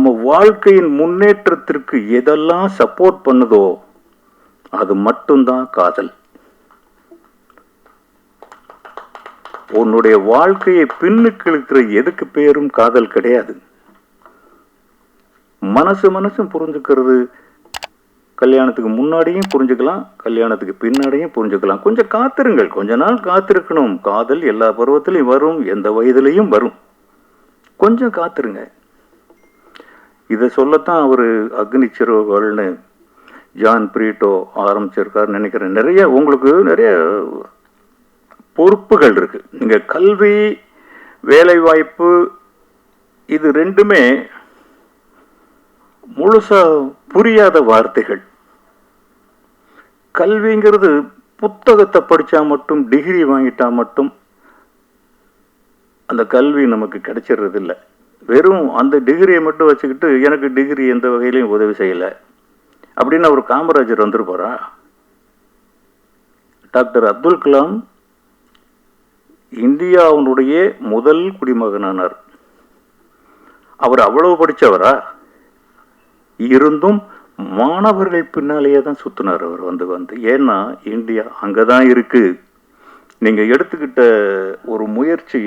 நம்ம வாழ்க்கையின் முன்னேற்றத்திற்கு எதெல்லாம் சப்போர்ட் பண்ணுதோ அது மட்டும்தான் காதல். உன்னுடைய வாழ்க்கையை பின்னுக்கு இழுக்கிற எதுக்கு பேரும் காதல் கிடையாது. மனசும் புரிஞ்சுக்கிறது கல்யாணத்துக்கு முன்னாடியும் புரிஞ்சுக்கலாம், கல்யாணத்துக்கு பின்னாடியும் புரிஞ்சுக்கலாம். கொஞ்சம் காத்திருங்கள், கொஞ்ச நாள் காத்திருக்கணும். காதல் எல்லா பருவத்திலையும் வரும், எந்த வயதிலையும் வரும். கொஞ்சம் காத்திருங்க. இதை சொல்லத்தான் அவர் அக்னி சிறகுகள்னு ஜான் பிரீட்டோ ஆரம்பிச்சிருக்காரு நினைக்கிறேன். நிறைய உங்களுக்கு நிறைய பொறுப்புகள் இருக்கு. நீங்க கல்வி, வேலை வாய்ப்பு, இது ரெண்டுமே முழுசா புரியாத வார்த்தைகள். கல்விங்கிறது புத்தகத்தை படிச்சா மட்டும், டிகிரி வாங்கிட்டா மட்டும் அந்த கல்வி நமக்கு கிடைச்சிடுறது இல்லை. வெறும் அந்த டிகிரியை மட்டும் வச்சுக்கிட்டு எனக்கு டிகிரி எந்த வகையிலையும் உதவி செய்யலை அப்படின்னு அவர் காமராஜர் வந்திருப்பாரா? டாக்டர் அப்துல் கலாம் இந்தியாவுடைய முதல் குடிமகனானார். அவர் அவ்வளவு படித்தவரா? இருந்தும் மாணவர்கள் பின்னாலேயே தான் சுத்தினார் அவர் வந்து. ஏன்னா இந்தியா அங்கதான் இருக்கு. நீங்க எடுத்துக்கிட்ட ஒரு முயற்சி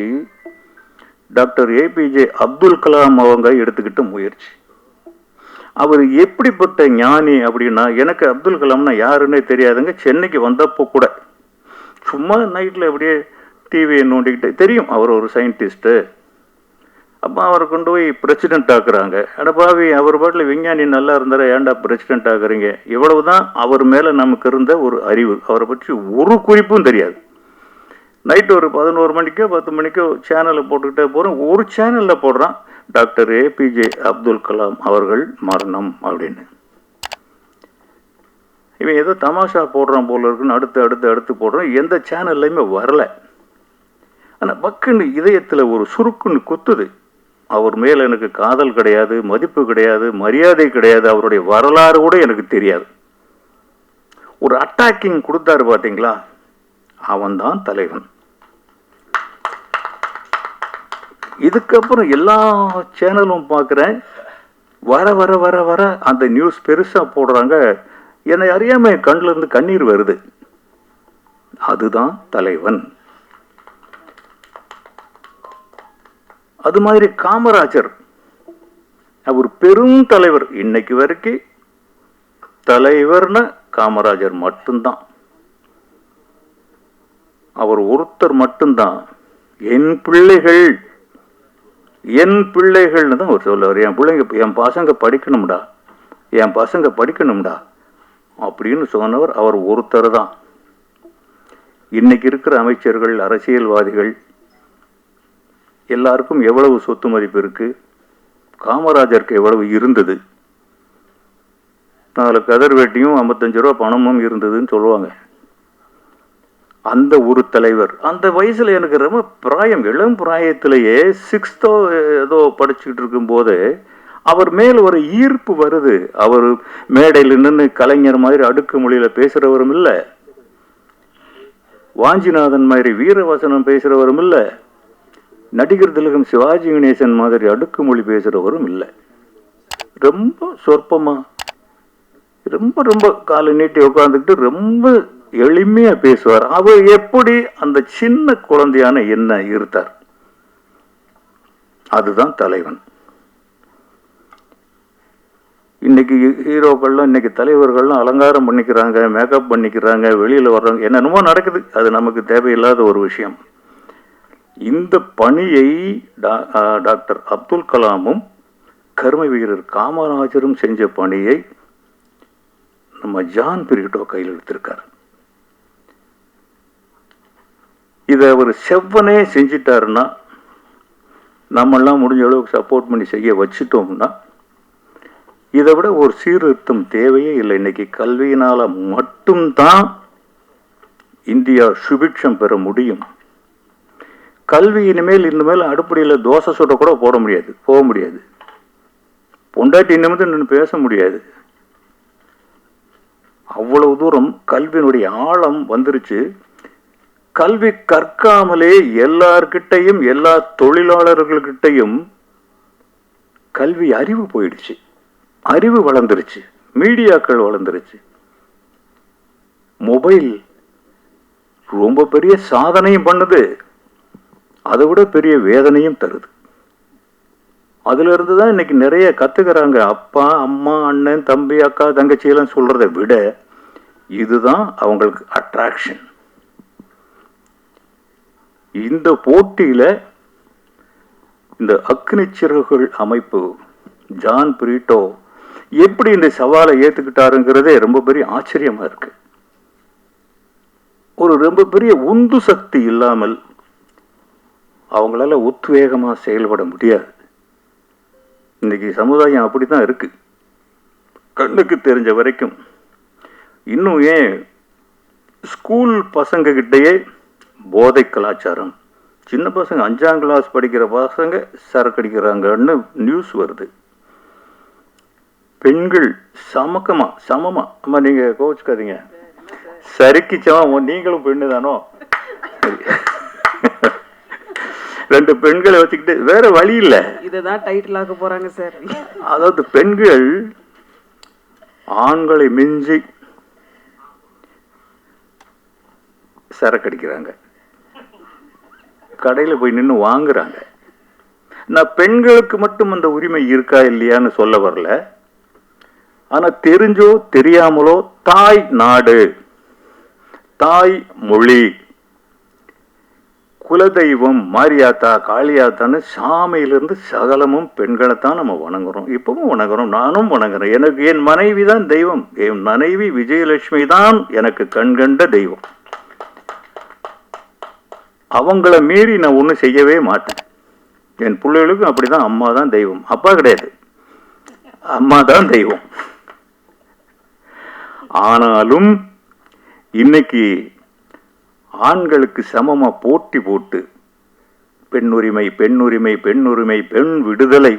டாக்டர் ஏபிஜே அப்துல் கலாம் அவங்க எடுத்துக்கிட்ட முயற்சி. அவர் எப்படிப்பட்ட ஞானி அப்படின்னா, எனக்கு அப்துல் கலாம்னா யாருன்னே தெரியாதுங்க. சென்னைக்கு வந்தப்போ கூட சும்மா நைட்ல அப்படியே டிவியை நோண்டிக்கிட்டு, தெரியும் அவர் ஒரு சயின்டிஸ்ட்டு. அப்போ அவரை கொண்டு போய் பிரசிடென்ட் ஆக்குறாங்க. அடப்பாவி, அவர் பாட்டில் விஞ்ஞானி நல்லா இருந்தார ஏன்டா பிரசிடென்ட் ஆக்குறீங்க? இவ்வளவுதான் அவர் மேலே நமக்கு இருந்த ஒரு அறிவு. அவரை பற்றி ஒரு குறிப்பும் தெரியாது. நைட்டு ஒரு 11 மணிக்கோ 10 மணிக்கோ சேனலை போட்டுக்கிட்டே போகிறோம். ஒரு சேனலில் போடுறான், டாக்டர் ஏபிஜே அப்துல் கலாம் அவர்கள் மரணம் அப்படின்னு. இவன் ஏதோ தமாஷா போடுறான் போல இருக்குன்னு அடுத்து போடுறான். எந்த சேனல்லையுமே வரல. ஆனால் பக்குன்னு இதயத்தில் ஒரு சுருக்குன்னு குத்துது. அவர் மேலே எனக்கு காதல் கிடையாது, மதிப்பு கிடையாது, மரியாதை கிடையாது, அவருடைய வரலாறு கூட எனக்கு தெரியாது. ஒரு அட்டாக்கிங் கொடுத்தாரு பார்த்தீங்களா, அவன்தான் தலைவன். இதுக்கப்புறம் எல்லா சேனலும் பார்க்குறேன், வர வர வர வர அந்த நியூஸ் பெருசாக போடுறாங்க. என்னை அறியாம கண்ணில் இருந்து கண்ணீர் வருது. அதுதான் தலைவன். அது மாதிரி காமராஜர், அவர் பெரும் தலைவர். இன்னைக்கு வரைக்கும் தலைவர்னு காமராஜர் மட்டும்தான். அவர் ஒருத்தர் மட்டும்தான். என் பிள்ளைகள்னு தான் அவர் சொல்லுவார். என் பசங்க படிக்கணும்டா அப்படின்னு சொன்னவர் அவர் ஒருத்தர் தான். இன்னைக்கு இருக்கிற அமைச்சர்கள், அரசியல்வாதிகள் எல்லாருக்கும் எவ்வளவு சொத்து மதிப்பு இருக்கு, காமராஜருக்கு எவ்வளவு இருந்தது? 4 கதர் வேட்டியும் 55 ரூபா பணமும் இருந்ததுன்னு சொல்லுவாங்க. அந்த ஒரு தலைவர். அந்த வயசுல எனக்கு ரொம்ப பிராயம், இளம் பிராயத்திலேயே 6th ஏதோ படிச்சுக்கிட்டு இருக்கும் போது அவர் மேல் ஒரு ஈர்ப்பு வருது. அவர் மேடையில் நின்று கலைஞர் மாதிரி அடுக்கு மொழியில பேசுறவரும் இல்லை, வாஞ்சிநாதன் மாதிரி வீரவசனம் பேசுறவரும் இல்லை, நடிகர் திலகம் சிவாஜி கணேசன் மாதிரி அடுக்கு மொழி பேசுறவரும் இல்லை. ரொம்ப சொற்பமா, ரொம்ப காலை நீட்டி உட்காந்துக்கிட்டு ரொம்ப எளிமையா பேசுவார். அவர் எப்படி அந்த சின்ன குழந்தையான என்ன இருத்தார்? அதுதான் தலைவன். இன்னைக்கு ஹீரோக்கள்லாம், இன்னைக்கு தலைவர்கள்லாம் அலங்காரம் பண்ணிக்கிறாங்க, மேக்கப் பண்ணிக்கிறாங்க, வெளியில வர்றாங்க, என்னென்னமோ நடக்குது. அது நமக்கு தேவையில்லாத ஒரு விஷயம். இந்த பணியை டாக்டர் அப்துல் கலாமும் கர்ம வீரர் காமராஜரும் செஞ்ச பணியை நம்ம ஜான் பிரீட்டோ கையில் எடுத்திருக்கார். இதை அவர் செவ்வனே செஞ்சிட்டாருன்னா, நம்மெல்லாம் முடிஞ்ச அளவுக்கு சப்போர்ட் பண்ணி செய்ய வச்சுட்டோம்னா, இதை விட ஒரு சீர்திருத்தம் தேவையே இல்லை. இன்னைக்கு கல்வியினால மட்டும்தான் இந்தியா சுபிட்சம் பெற முடியும். கல்வி இனிமேல் அடுப்படியில் தோசை சுட கூட போக முடியாது. பொண்டாட்டி நிமிந்து நின்று பேச முடியாது. அவ்வளவு தூரம் கல்வியினுடைய ஆழம் வந்துருச்சு. கல்வி கற்காமலே எல்லார்கிட்டையும், எல்லா தொழிலாளர்கள்கிட்டையும் கல்வி அறிவு போயிடுச்சு, அறிவு வளர்ந்துருச்சு, மீடியாக்கள் வளர்ந்துருச்சு. மொபைல் ரொம்ப பெரிய சாதனையும் பண்ணுது, அதை விட பெரிய வேதனையும் தருது. அதுல இருந்து தான் இன்னைக்கு நிறைய கத்துக்கிறாங்க. அப்பா அம்மா அண்ணன் தம்பி அக்கா தங்கச்சி எல்லாம் சொல்றதை விட இதுதான் அவங்களுக்கு அட்ராக்ஷன். இந்த போட்டியில இந்த அக்னி சிறகுகள் அமைப்பு ஜான் பிரிட்டோ எப்படி இந்த சவாலை ஏத்துக்கிட்டாருங்கிறதே ரொம்ப பெரிய ஆச்சரியமா இருக்கு. ஒரு ரொம்ப பெரிய உந்து சக்தி இல்லாமல் அவங்களால உத்வேகமா செயல்பட முடியாது. இன்னைக்கு சமுதாயம் அப்படித்தான் இருக்கு, கண்ணுக்கு தெரிஞ்ச வரைக்கும். இன்னும் ஏன் ஸ்கூல் பசங்க கிட்டயே போதை கலாச்சாரம், சின்ன பசங்க 5ஆம் கிளாஸ் படிக்கிற பசங்க சரக்கு அடிக்கிறாங்கன்னு நியூஸ் வருது. பெண்கள் சமமா, அம்மா நீங்க கோச்சுக்காதீங்க, சரிக்கு சமம், நீங்களும் பெண்ணு தானோ. 2 பெண்களை வச்சுக்கிட்டு வேற வழி இல்ல, இதுதான் டைட்டில் ஆக்க போறாங்க சார். அதாவது பெண்கள் ஆண்களை மிஞ்சி சரக்கு அடிக்கிறாங்க, கடையில் போய் நின்று வாங்குறாங்க. நான் பெண்களுக்கு மட்டும் அந்த உரிமை இருக்கா இல்லையான்னு சொல்ல வரல. ஆனா தெரிஞ்சோ தெரியாமலோ தாய் நாடு, தாய் மொழி, குலதெய்வம் மாரியாத்தா காளியாத்தான்னு சாமியிலிருந்து சகலமும் பெண்களைத்தான் நம்ம வணங்குறோம். இப்பவும் வணங்குறோம், நானும் வணங்குறேன். எனக்கு என் மனைவி தான் தெய்வம். என் மனைவி விஜயலட்சுமி தான் எனக்கு கண்கண்ட தெய்வம். அவங்கள மீறி நான் ஒன்றும் செய்யவே மாட்டேன். என் பிள்ளைகளுக்கும் அப்படிதான், அம்மா தான் தெய்வம், அப்பா கிடையாது, அம்மா தான் தெய்வம். ஆனாலும் இன்னைக்கு ஆண்களுக்கு சமமா போட்டி போட்டு பெண்ணுரிமை பெண்ணுரிமை பெண்ணுரிமை பெண் விடுதலை,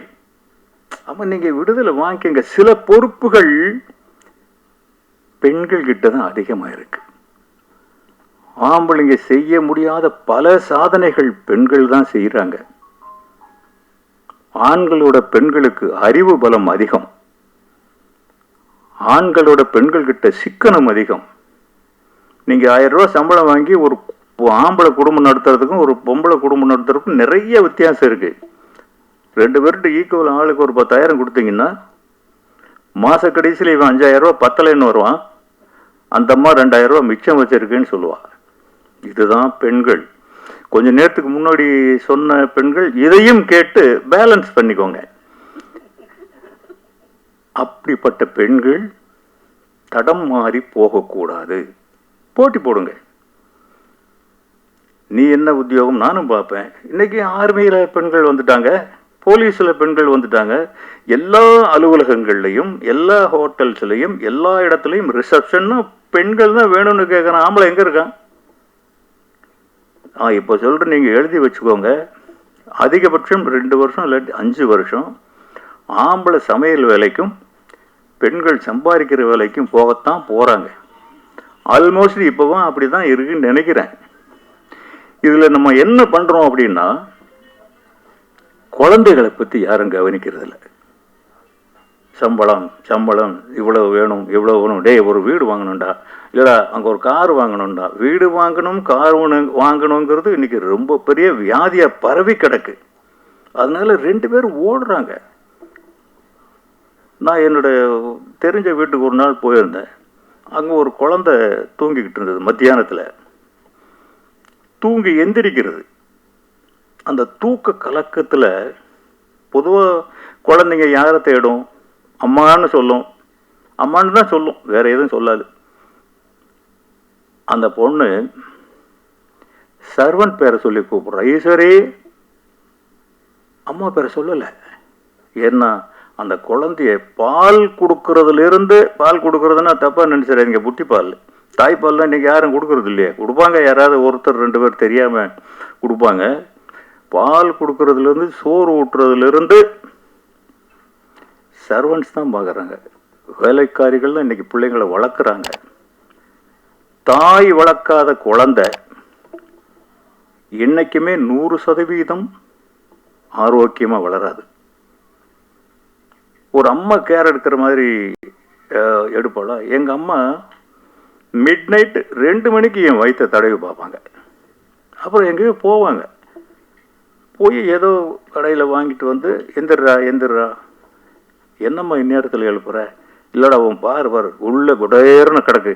அப்ப நீங்க விடுதலை வாங்கிக்கங்க. சில பொறுப்புகள் பெண்கள் கிட்ட தான் அதிகமா இருக்கு. ஆம்பளைங்க செய்ய முடியாத பல சாதனைகள் பெண்கள் தான் செய்யறாங்க. ஆண்களோட பெண்களுக்கு அறிவு பலம் அதிகம், ஆண்களோட பெண்கள் கிட்ட சிக்கனம் அதிகம். நீங்க 1000 ரூபாய் சம்பளம் வாங்கி ஒரு ஆம்பளை குடும்பம் நடத்துறதுக்கும் ஒரு பொம்பளை குடும்பம் நடத்துறதுக்கும் நிறைய வித்தியாசம் இருக்கு. 2 பேர்கிட்ட ஈக்குவல் ஆளுக்கு ஒரு 10,000 கொடுத்தீங்கன்னா மாச கடைசியில் இவன் 5,000 ரூபாய் பத்தலைன்னு வருவான், அந்த அம்மா 2,000 ரூபாய் மிச்சம் வச்சிருக்குன்னு சொல்லுவா. இதுதான் பெண்கள். கொஞ்ச நேரத்துக்கு முன்னாடி சொன்ன பெண்கள் இதையும் கேட்டு பேலன்ஸ் பண்ணிக்கோங்க. அப்படிப்பட்ட பெண்கள் தடம் மாறி போகக்கூடாது. போட்டி போடுங்க. நீ என்ன உத்தியோகம் நானும் பார்ப்பேன். இன்னைக்கு ஆர்மியில பெண்கள் வந்துட்டாங்க, போலீஸ்ல பெண்கள் வந்துட்டாங்க. எல்லா அலுவலகங்கள்லையும் எல்லா ஹோட்டல்ஸ்லையும் எல்லா இடத்துலையும் ரிசப்ஷன் பெண்கள் தான் வேணும்னு கேட்கறான். ஆம்பளை எங்க இருக்கான்? இப்போ சொல்ற நீங்க எழுதி வச்சுக்கோங்க, அதிகபட்சம் 2 வருஷம் இல்லாட்டி 5 வருஷம் ஆம்பளை சமையல் வேலைக்கும் பெண்கள் சம்பாதிக்கிற வேலைக்கும் போகத்தான் போறாங்க. ஆல்மோஸ்ட் இப்பவும் அப்படிதான் இருக்குன்னு நினைக்கிறேன். இதுல நம்ம என்ன பண்றோம் அப்படின்னா, குழந்தைகளை பத்தி யாரும் கவனிக்கிறது இல்லை. சம்பளம் சம்பளம் இவ்வளவு வேணும் இவ்வளவு வேணும், டே ஒரு வீடு வாங்கணும்டா, இல்லடா அங்க ஒரு கார் வாங்கணும்டா. வீடு வாங்கணும் கார் வாங்கணுங்கிறது இன்னைக்கு ரொம்ப பெரிய வியாதியா பரவி கிடக்கு. அதனால 2 பேரும் ஓடுறாங்க. நான் என்னோட தெரிஞ்ச வீட்டுக்கு ஒரு நாள் போயிருந்தேன். அங்க ஒரு குழந்தை தூங்கிக்கிட்டு இருந்தது. மத்தியானத்துல தூங்கி எந்திரிக்கிறது. அந்த தூக்க கலக்கத்துல பொதுவா குழந்தைங்க யாரை தேடும்? அம்மான்னு சொல்லும், அம்மான்னு தான் சொல்லும், வேற எதுவும் சொல்லாது. அந்த பொண்ணு சர்வன்ட் பேரை சொல்லி கூப்பிடுறா, ஈஸ்வரி. அம்மா பேரை சொல்லல. ஏன்னா அந்த குழந்தைய பால் கொடுக்கறதுல இருந்து, பால் கொடுக்கறதுன்னா தப்பா நினைச்சிடாதீங்க, புட்டி பால், தாய்ப்பால் தான் இன்னைக்கு யாரும் கொடுக்கறது இல்லையா? கொடுப்பாங்க, யாராவது ஒருத்தர் 2 பேர் தெரியாம கொடுப்பாங்க. பால் கொடுக்கறதுல இருந்து சோறு ஊட்டுறதுல இருந்து சர்வன்ட்ஸ் தான் பார்க்குறாங்க. வேலைக்காரிகள் தான் இன்னைக்கு பிள்ளைங்களை வளர்க்குறாங்க. தாய் வளர்க்காத குழந்தை என்னைக்குமே 100% ஆரோக்கியமா வளராது. ஒரு அம்மா கேர் எடுக்கிற மாதிரி எடுப்பாளா? எங்கள் அம்மா மிட் நைட்டு 2 மணிக்கு என் வயிற்றை தடவி பார்ப்பாங்க. அப்புறம் எங்கேயோ போவாங்க. போய் ஏதோ கடையில் வாங்கிட்டு வந்து எந்திரா என்னம்மா இந்நேரத்தில் எழுப்புற? இல்லைடா அவன் பாரு உள்ள குடேர்னு கிடக்கு,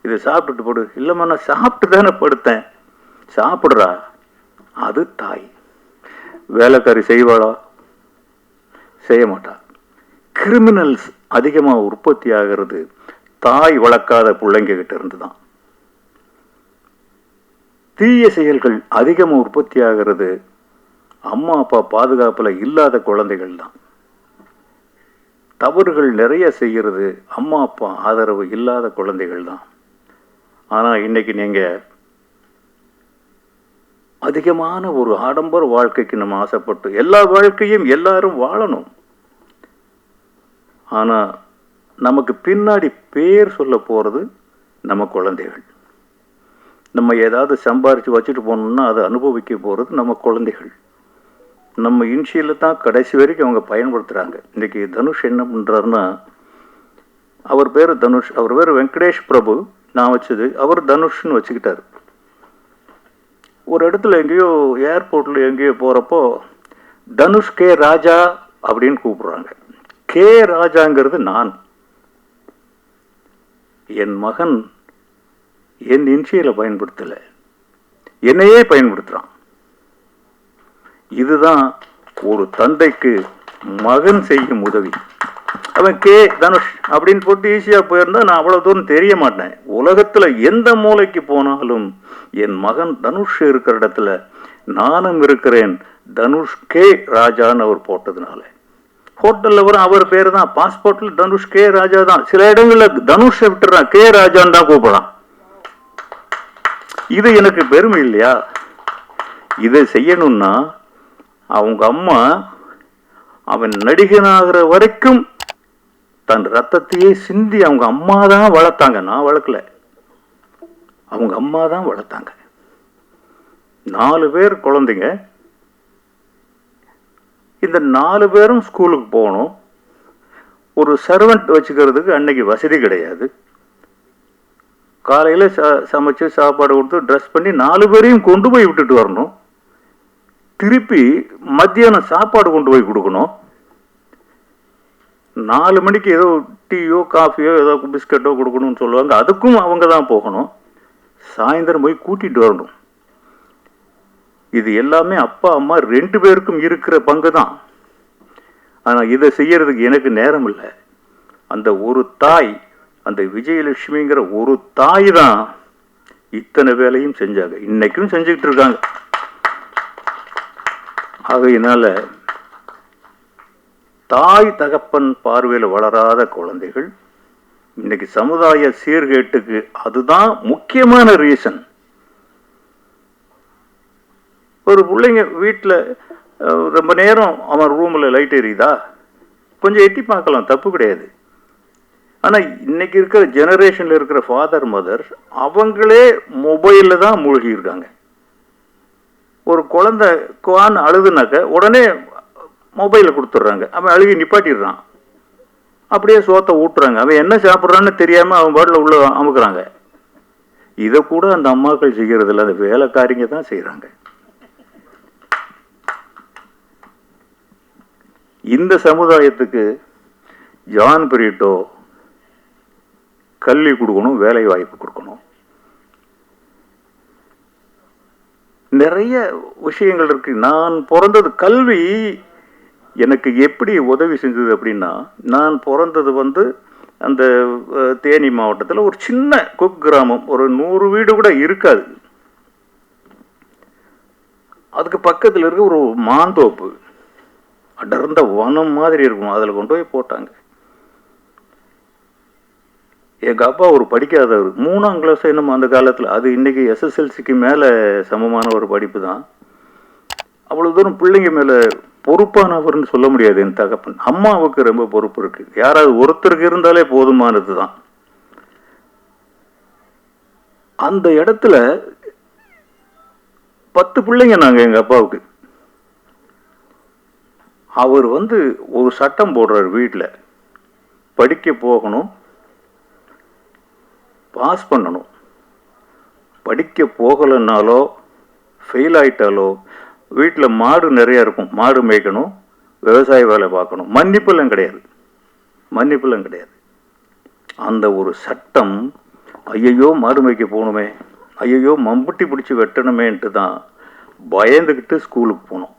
இதை சாப்பிட்டுட்டு போடு. இல்லைம்மா நான் சாப்பிட்டு தானே படுத்தேன். சாப்பிட்றா. அது தாய். வேலைக்காரி செய்வாளா? செய்ய மாட்டா. கிரிமினல்ஸ் அதிகமாக உற்பத்தி ஆகிறது தாய் வளர்க்காத பிள்ளைங்க கிட்ட இருந்து தான். தீய செயல்கள் அதிகமாக உற்பத்தி ஆகிறது அம்மா அப்பா பாதுகாப்பில் இல்லாத குழந்தைகள் தான். தவறுகள் நிறைய செய்கிறது அம்மா அப்பா ஆதரவு இல்லாத குழந்தைகள் தான். ஆனால் இன்னைக்கு நீங்கள் அதிகமான ஒரு ஆடம்பர வாழ்க்கைக்கு நம்ம ஆசைப்பட்டு எல்லா வாழ்க்கையும் எல்லாரும் வாழணும். ஆனால் நமக்கு பின்னாடி பேர் சொல்ல போகிறது நம்ம குழந்தைகள். நம்ம ஏதாவது சம்பாரித்து வச்சுட்டு போனோம்னா அதை அனுபவிக்க போகிறது நம்ம குழந்தைகள். நம்ம இன்ஷியலில் தான் கடைசி வரைக்கும் அவங்க பயன்படுத்துகிறாங்க. இன்றைக்கி தனுஷ் என்ன பண்ணுறாருன்னா, அவர் பேர் தனுஷ், அவர் பேர் வெங்கடேஷ் பிரபு, நான் வச்சது. அவர் தனுஷ்னு வச்சுக்கிட்டார். ஒரு இடத்துல எங்கேயோ ஏர்போர்ட்டில் எங்கேயோ போகிறப்போ தனுஷ் கே ராஜா அப்படின்னு கூப்பிடுறாங்க. கே ராஜாங்கிறது நான். என் மகன் என் இன்ஷியலை பயன்படுத்தலை, என்னையே பயன்படுத்துகிறான். இதுதான் ஒரு தந்தைக்கு மகன் செய்யும் உதவி. அவன் கே தனுஷ் அப்படின்னு போட்டு ஈஸியாக போயிருந்தா நான் அவ்வளோ தூரம் தெரிய மாட்டேன். உலகத்தில் எந்த மூலைக்கு போனாலும் என் மகன் தனுஷ் இருக்கிற இடத்துல நானும் இருக்கிறேன். தனுஷ் கே ராஜான்னு அவர் போட்டதுனால ஹோட்டலில் வரும் அவர் பேர் தான், பாஸ்போர்ட்டில் தனுஷ் கே ராஜா தான். சில இடங்களில் தனுஷை விட்டுறான், கே ராஜான்னு தான் கூப்பிடலாம். இது எனக்கு பெருமை இல்லையா? இதை செய்யணும்னா அவங்க அம்மா அவன் நடிகனாகிற வரைக்கும் தன் ரத்தத்தையே சிந்தி அவங்க அம்மா தான் வளர்த்தாங்க. நான் வளர்க்கல, அவங்க அம்மா தான் வளர்த்தாங்க. 4 பேர் குழந்தைங்க. இந்த 4 பேரும் ஸ்கூலுக்கு போகணும். ஒரு சர்வெண்ட் வச்சுக்கிறதுக்கு அன்னைக்கு வசதி கிடையாது. காலையில் சமைச்சு சாப்பாடு கொடுத்து ட்ரெஸ் பண்ணி 4 பேரையும் கொண்டு போய் விட்டுட்டு வரணும். திருப்பி மத்தியானம் சாப்பாடு கொண்டு போய் கொடுக்கணும். 4 மணிக்கு ஏதோ டீயோ காஃபியோ ஏதோ பிஸ்கட்டோ கொடுக்கணும்னு சொல்லுவாங்க, அதுக்கும் அவங்க தான் போகணும். சாயந்தரம் போய் கூட்டிகிட்டு வரணும். இது எல்லாமே அப்பா அம்மா 2 பேருக்கும் இருக்கிற பங்கு தான். ஆனால் இதை செய்யறதுக்கு எனக்கு நேரம் இல்லை. அந்த ஒரு தாய், அந்த விஜயலட்சுமிங்கிற ஒரு தாய் தான் இத்தனை வேலையும் செஞ்சாங்க, இன்னைக்கும் செஞ்சுக்கிட்டு இருக்காங்க. ஆகையினால தாய் தகப்பன் பார்வையில் வளராத குழந்தைகள் இன்னைக்கு சமுதாய சீர்கேட்டுக்கு அதுதான் முக்கியமான ரீசன். ஒரு பிள்ளைங்க வீட்டில் ரொம்ப நேரம் அவன் ரூமில் லைட் எரியுதா, கொஞ்சம் எட்டி பார்க்கலாம், தப்பு கிடையாது. ஆனால் இன்னைக்கு இருக்கிற ஜெனரேஷனில் இருக்கிற ஃபாதர் மதர் அவங்களே மொபைலில் தான் மூழ்கி இருக்காங்க. ஒரு குழந்தை குவான்னு அழுதுனாக்க உடனே மொபைலை கொடுத்துட்றாங்க, அவன் அழுகி நிப்பாட்டிடுறான். அப்படியே சோத்தை ஊட்டுறாங்க, அவன் என்ன சாப்பிட்றான்னு தெரியாமல் அவன் பாட்டில் உள்ள அமுக்குறாங்க. இதை கூட அந்த அம்மாக்கள் செய்கிறதில்ல, அந்த வேலைக்காரிங்க தான் செய்கிறாங்க. இந்த சமுதாயத்துக்கு ஜான் பிரிட்டோ கல்வி கொடுக்கணும், வேலை வாய்ப்பு கொடுக்கணும். நிறைய விஷயங்கள் இருக்கு. நான் பிறந்தது, கல்வி எனக்கு எப்படி உதவி செஞ்சது அப்படின்னா, நான் பிறந்தது அந்த தேனி மாவட்டத்தில் ஒரு சின்ன குக் கிராமம், ஒரு 100 வீடு கூட இருக்காது. அதுக்கு பக்கத்தில் இருக்க ஒரு மாந்தோப்பு, அடர்ந்த வனம் மாதிரி இருக்கும், அதில் கொண்டு போய் போட்டாங்க. எங்கள் அப்பா ஒரு படிக்காதவர், 3ஆம் கிளாஸ் என்னமோ அந்த காலத்தில், அது இன்னைக்கு SSLCக்கு மேலே சமமான ஒரு படிப்பு தான். அவ்வளோ தூரம் பிள்ளைங்க மேலே பொறுப்பானவர்னு சொல்ல முடியாது என் தகப்பன். அம்மாவுக்கு ரொம்ப பொறுப்பு இருக்கு, யாராவது ஒருத்தருக்கு இருந்தாலே போதுமானது தான். அந்த இடத்துல 10 பிள்ளைங்க நாங்கள் எங்கள் அப்பாவுக்கு. அவர் வந்து ஒரு சட்டம் போடுறார், வீட்டில் படிக்க போகணும், பாஸ் பண்ணணும். படிக்க போகலைன்னாலோ ஃபெயில் ஆயிட்டாலோ வீட்டில் மாடு நிறைய இருக்கும், மாடு மேய்க்கணும், விவசாய வேலை பார்க்கணும். மன்னிப்பெல்லாம் கிடையாது, மன்னிப்பெல்லாம் கிடையாது. அந்த ஒரு சட்டம், ஐயையோ மாடு மேய்க்க போகணுமே, ஐயையோ மம்புட்டி பிடிச்சி வெட்டணுமேன்ட்டு தான் பயந்துக்கிட்டு ஸ்கூலுக்கு போனோம்.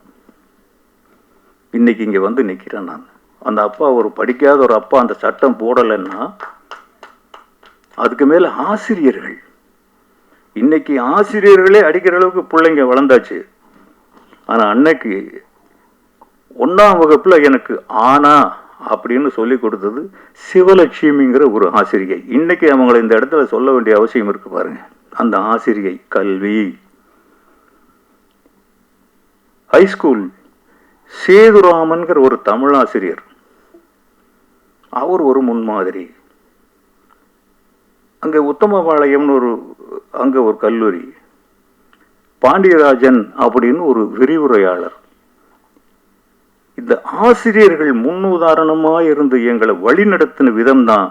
இன்னைக்கு இங்கே வந்து நிற்கிறேன் நான். அந்த அப்பா, ஒரு படிக்காத ஒரு அப்பா அந்த சட்டம் போடலைன்னா, அதுக்கு மேலே ஆசிரியர்கள், இன்னைக்கு ஆசிரியர்களே அடிக்கிற அளவுக்கு பிள்ளைங்க வளர்ந்தாச்சு. ஆனால் அன்னைக்கு 1ஆம் வகுப்பில் எனக்கு ஆனா அப்படின்னு சொல்லி கொடுத்தது சிவலட்சுமிங்கிற ஒரு ஆசிரியை. இன்னைக்கு அவங்களை இந்த இடத்துல சொல்ல வேண்டிய அவசியம் இருக்கு பாருங்க. அந்த ஆசிரியை கல்வி. ஹைஸ்கூல் சேதுராமன்கிற ஒரு தமிழ் ஆசிரியர், அவர் ஒரு முன்மாதிரி. அங்கே உத்தமபாளையம்னு அங்கே ஒரு கல்லூரி, பாண்டியராஜன் அப்படின்னு ஒரு விரிவுரையாளர். இந்த ஆசிரியர்கள் முன்னுதாரணமாக இருந்து எங்களை வழிநடத்தின விதம் தான்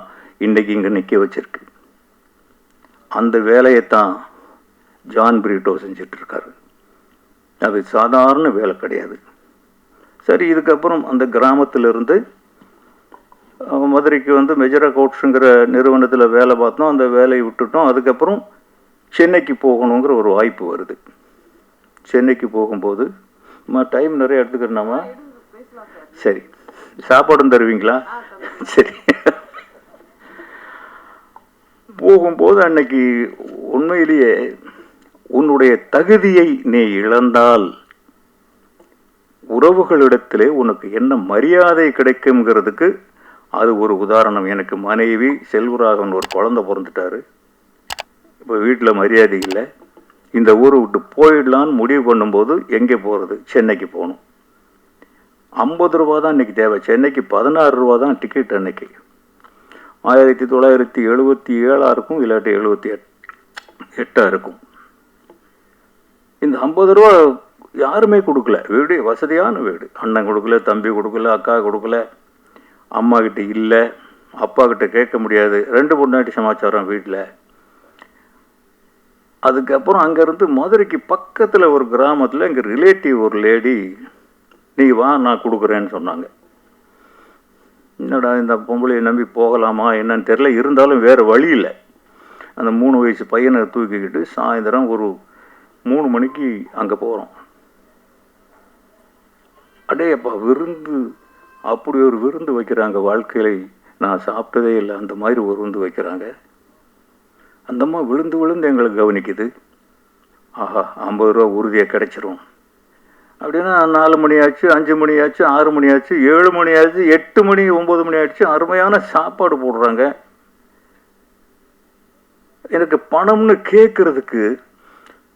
இன்னைக்கு இங்கே நிற்க வச்சிருக்கு. அந்த வேலையைத்தான் ஜான் பிரிட்டோ செஞ்சிட்டு இருக்காரு. அது சாதாரண வேலை கிடையாது. சரி, இதுக்கப்புறம் அந்த கிராமத்திலிருந்து மதுரைக்கு வந்து மெஜரா கோட்ஸுங்கிற நிறுவனத்தில் வேலை பார்த்தோம். அந்த வேலையை விட்டுட்டோம். அதுக்கப்புறம் சென்னைக்கு போகணுங்கிற ஒரு வாய்ப்பு வருது. சென்னைக்கு போகும்போது டைம் நிறைய எடுத்துக்கிறோம்னாமா, சரி, சாப்பாடும் தருவீங்களா? சரி. போகும்போது அன்னைக்கு உண்மையிலேயே உன்னுடைய தகுதியை நீ இழந்தால் உறவுகளிடத்திலே உனக்கு என்ன மரியாதை கிடைக்குங்கிறதுக்கு அது ஒரு உதாரணம். எனக்கு மனைவி செல்வராகவன் ஒரு குழந்தை பிறந்துட்டாரு. இப்போ வீட்டில் மரியாதை இல்லை. இந்த ஊரை விட்டு போயிடலான்னு முடிவு பண்ணும்போது எங்கே போகிறது? சென்னைக்கு போகணும். 50 ரூபா தான் இன்றைக்கி தேவை. சென்னைக்கு 16 ரூபா தான் டிக்கெட். அன்னைக்கு 1977 இருக்கும், இல்லாட்டி 78 இருக்கும். இந்த 50 ரூபா யாருமே கொடுக்கல. வீடு வசதியான வீடு. அண்ணன் கொடுக்கல, தம்பி கொடுக்கல, அக்கா கொடுக்கல, அம்மா கிட்ட இல்லை, அப்பா கிட்ட கேட்க முடியாது. 2 பொண்டாட்டி சமாச்சாரம் வீட்டில். அதுக்கப்புறம் அங்கேருந்து மதுரைக்கு பக்கத்தில் ஒரு கிராமத்தில் எங்கள் ரிலேட்டிவ் ஒரு லேடி, நீ வா நான் கொடுக்குறேன்னு சொன்னாங்க. என்னடா இந்த பொம்பளையை நம்பி போகலாமா என்னன்னு தெரில. இருந்தாலும் வேறு வழி இல்லை. அந்த 3 வயசு பையனை தூக்கிக்கிட்டு சாயந்தரம் ஒரு 3 மணிக்கு அங்கே போகிறோம். அடேப்பா, விருந்து, அப்படி ஒரு விருந்து வைக்கிறாங்க. வாழ்க்கையில் நான் சாப்பிட்டதே இல்லை, அந்த மாதிரி ஒரு விருந்து வைக்கிறாங்க. அந்த அம்மா விழுந்து விழுந்து எங்களுக்கு கவனிக்குது. ஆஹா, 50 ரூபா உறுதியாக கிடைச்சிரும் அப்படின்னா 4 மணி ஆச்சு, 5 மணி ஆச்சு, 6 மணி ஆச்சு, 7 மணி ஆச்சு, 8 மணி 9 மணி ஆச்சு. அருமையான சாப்பாடு போடுறாங்க. எனக்கு பணம்னு கேட்கறதுக்கு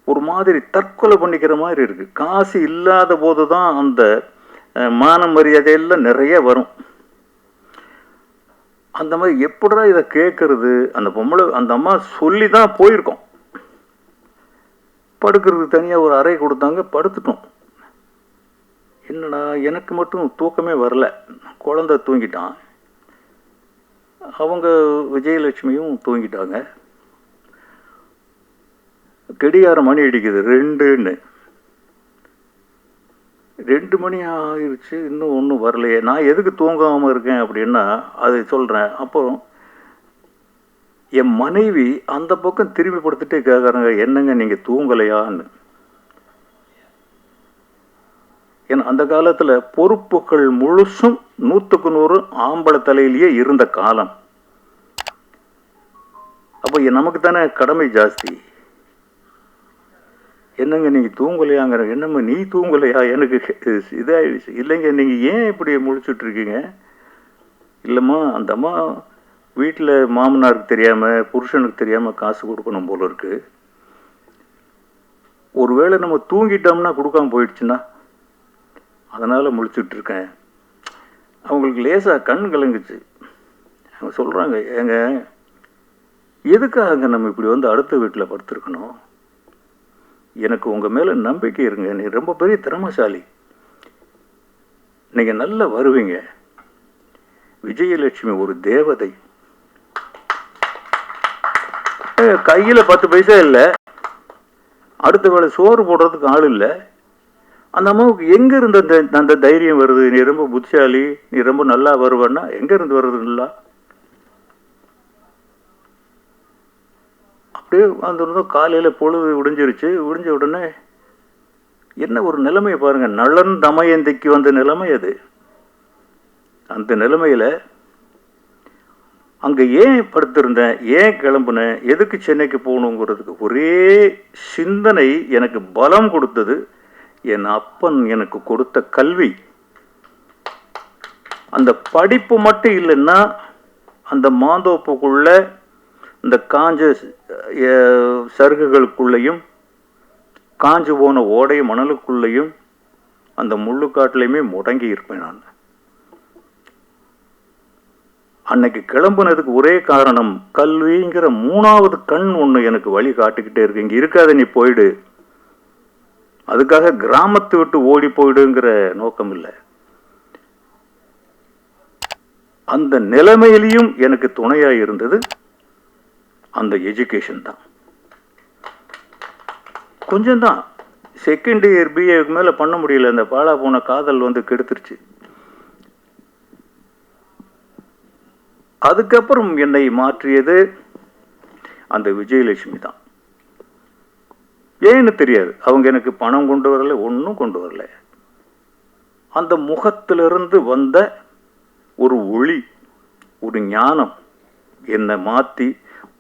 ஒரு மாதிரி தற்கொலை பண்ணிக்கிற மாதிரி இருக்கு. காசு இல்லாத போது தான் அந்த மான மரியாதையெல்லாம் நிறைய வரும். அந்த மாதிரி எப்படா இதை கேட்கறது? அந்த பொம்பளை, அந்த அம்மா சொல்லி தான் போயிருக்கோம். படுக்கிறதுக்கு தனியாக ஒரு அறை கொடுத்தாங்க, படுத்துட்டோம். என்னடா எனக்கு மட்டும் தூக்கமே வரல. குழந்தை தூங்கிட்டான், அவங்க விஜயலட்சுமியும் தூங்கிட்டாங்க. கடிகார மணி அடிக்குது 2ன்னு. 2 மணி ஆயிடுச்சு, இன்னும் ஒன்றும் வரலையே. நான் எதுக்கு தூங்காமல் இருக்கேன் அப்படின்னா அது சொல்கிறேன். அப்புறம் என் மனைவி அந்த பக்கம் திரும்பி படுத்துட்டே கேட்குறாங்க, என்னங்க நீங்கள் தூங்கலையான்னு. ஏன்னா அந்த காலத்தில் பொறுப்புகள் முழுசும் 100க்கு 100 ஆம்பளை தலையிலேயே இருந்த காலம். அப்போ நமக்கு தானே கடமை ஜாஸ்தி. என்னங்க நீங்கள் தூங்கலையாங்கிற, என்னம்மா நீ தூங்கலையா? எனக்கு இதாகிடுச்சு. இல்லைங்க, நீங்கள் ஏன் இப்படி முழிச்சுட்ருக்கீங்க? இல்லைம்மா, அந்த அம்மா வீட்டில் மாமனாருக்கு தெரியாமல், புருஷனுக்கு தெரியாமல் காசு கொடுக்கணும் போல இருக்கு. ஒருவேளை நம்ம தூங்கிட்டோம்னா கொடுக்காம போயிடுச்சுன்னா அதனால் முழிச்சுட்ருக்கேன். அவங்களுக்கு லேசாக கண் கலங்குச்சு. அவங்க சொல்கிறாங்க, ஏங்க எதுக்காக நம்ம இப்படி வந்து அடுத்த வீட்டில் படுத்துருக்கணும்? எனக்கு உங்கள் மேலே நம்பிக்கை இருங்க, நீ ரொம்ப பெரிய திறமைசாலி. நீங்கள் நல்லா வருவீங்க. விஜயலட்சுமி ஒரு தேவதை. கையில் 10 பைசா இல்லை, அடுத்த வேளை சோறு போடுறதுக்கு ஆள் இல்லை. அந்த அம்மாவுக்கு எங்கேருந்து அந்த தைரியம் வருது? நீ ரொம்ப புத்திசாலி, நீ ரொம்ப நல்லா வருவன்னா எங்கேருந்து வருதுங்களா? அப்படியே வந்துருந்தோம். காலையில் பொழுது விடிஞ்சிருச்சு. விடிஞ்ச உடனே என்ன ஒரு நிலைமையை பாருங்க. நளன் தமயந்திக்கு வந்த நிலைமை அது. அந்த நிலைமையில் அங்கே ஏன் படுத்திருந்தேன், ஏன் கிளம்புனேன், எதுக்கு சென்னைக்கு போகணுங்கிறதுக்கு ஒரே சிந்தனை எனக்கு பலம் கொடுத்தது என் அப்பன் எனக்கு கொடுத்த கல்வி. அந்த படிப்பு மட்டும் இல்லைன்னா அந்த மாந்தோப்புக்குள்ள இந்த காஞ்ச சருகுகளுக்குள்ளேயும் காஞ்சு போன ஓடை மணலுக்குள்ளேயும் அந்த முள்ளுக்காட்டிலையுமே முடங்கி இருப்பேன் நான். அன்னைக்கு கிளம்புனதுக்கு ஒரே காரணம், கல்விங்கிற 3வது கண் ஒன்று எனக்கு வழி காட்டுக்கிட்டே இருக்கு. இங்கே இருக்காத, நீ போயிடு. அதுக்காக கிராமத்தை விட்டு ஓடி போயிடுங்கிற நோக்கம் இல்லை. அந்த நிலைமையிலையும் எனக்கு துணையாக இருந்தது அந்த எஜுகேஷன் தான். கொஞ்சம்தான் செகண்ட் இயர் பிஏக்கு மேலே பண்ண முடியல. அந்த பாழா போன காதல் கெடுத்துருச்சு. அதுக்கப்புறம் என்னை மாற்றியது அந்த விஜயலட்சுமி தான். ஏன்னு தெரியாது. அவங்க எனக்கு பணம் கொண்டு வரல, ஒன்றும் கொண்டு வரல. அந்த முகத்திலிருந்து வந்த ஒரு ஒளி, ஒரு ஞானம் என்னை மாற்றி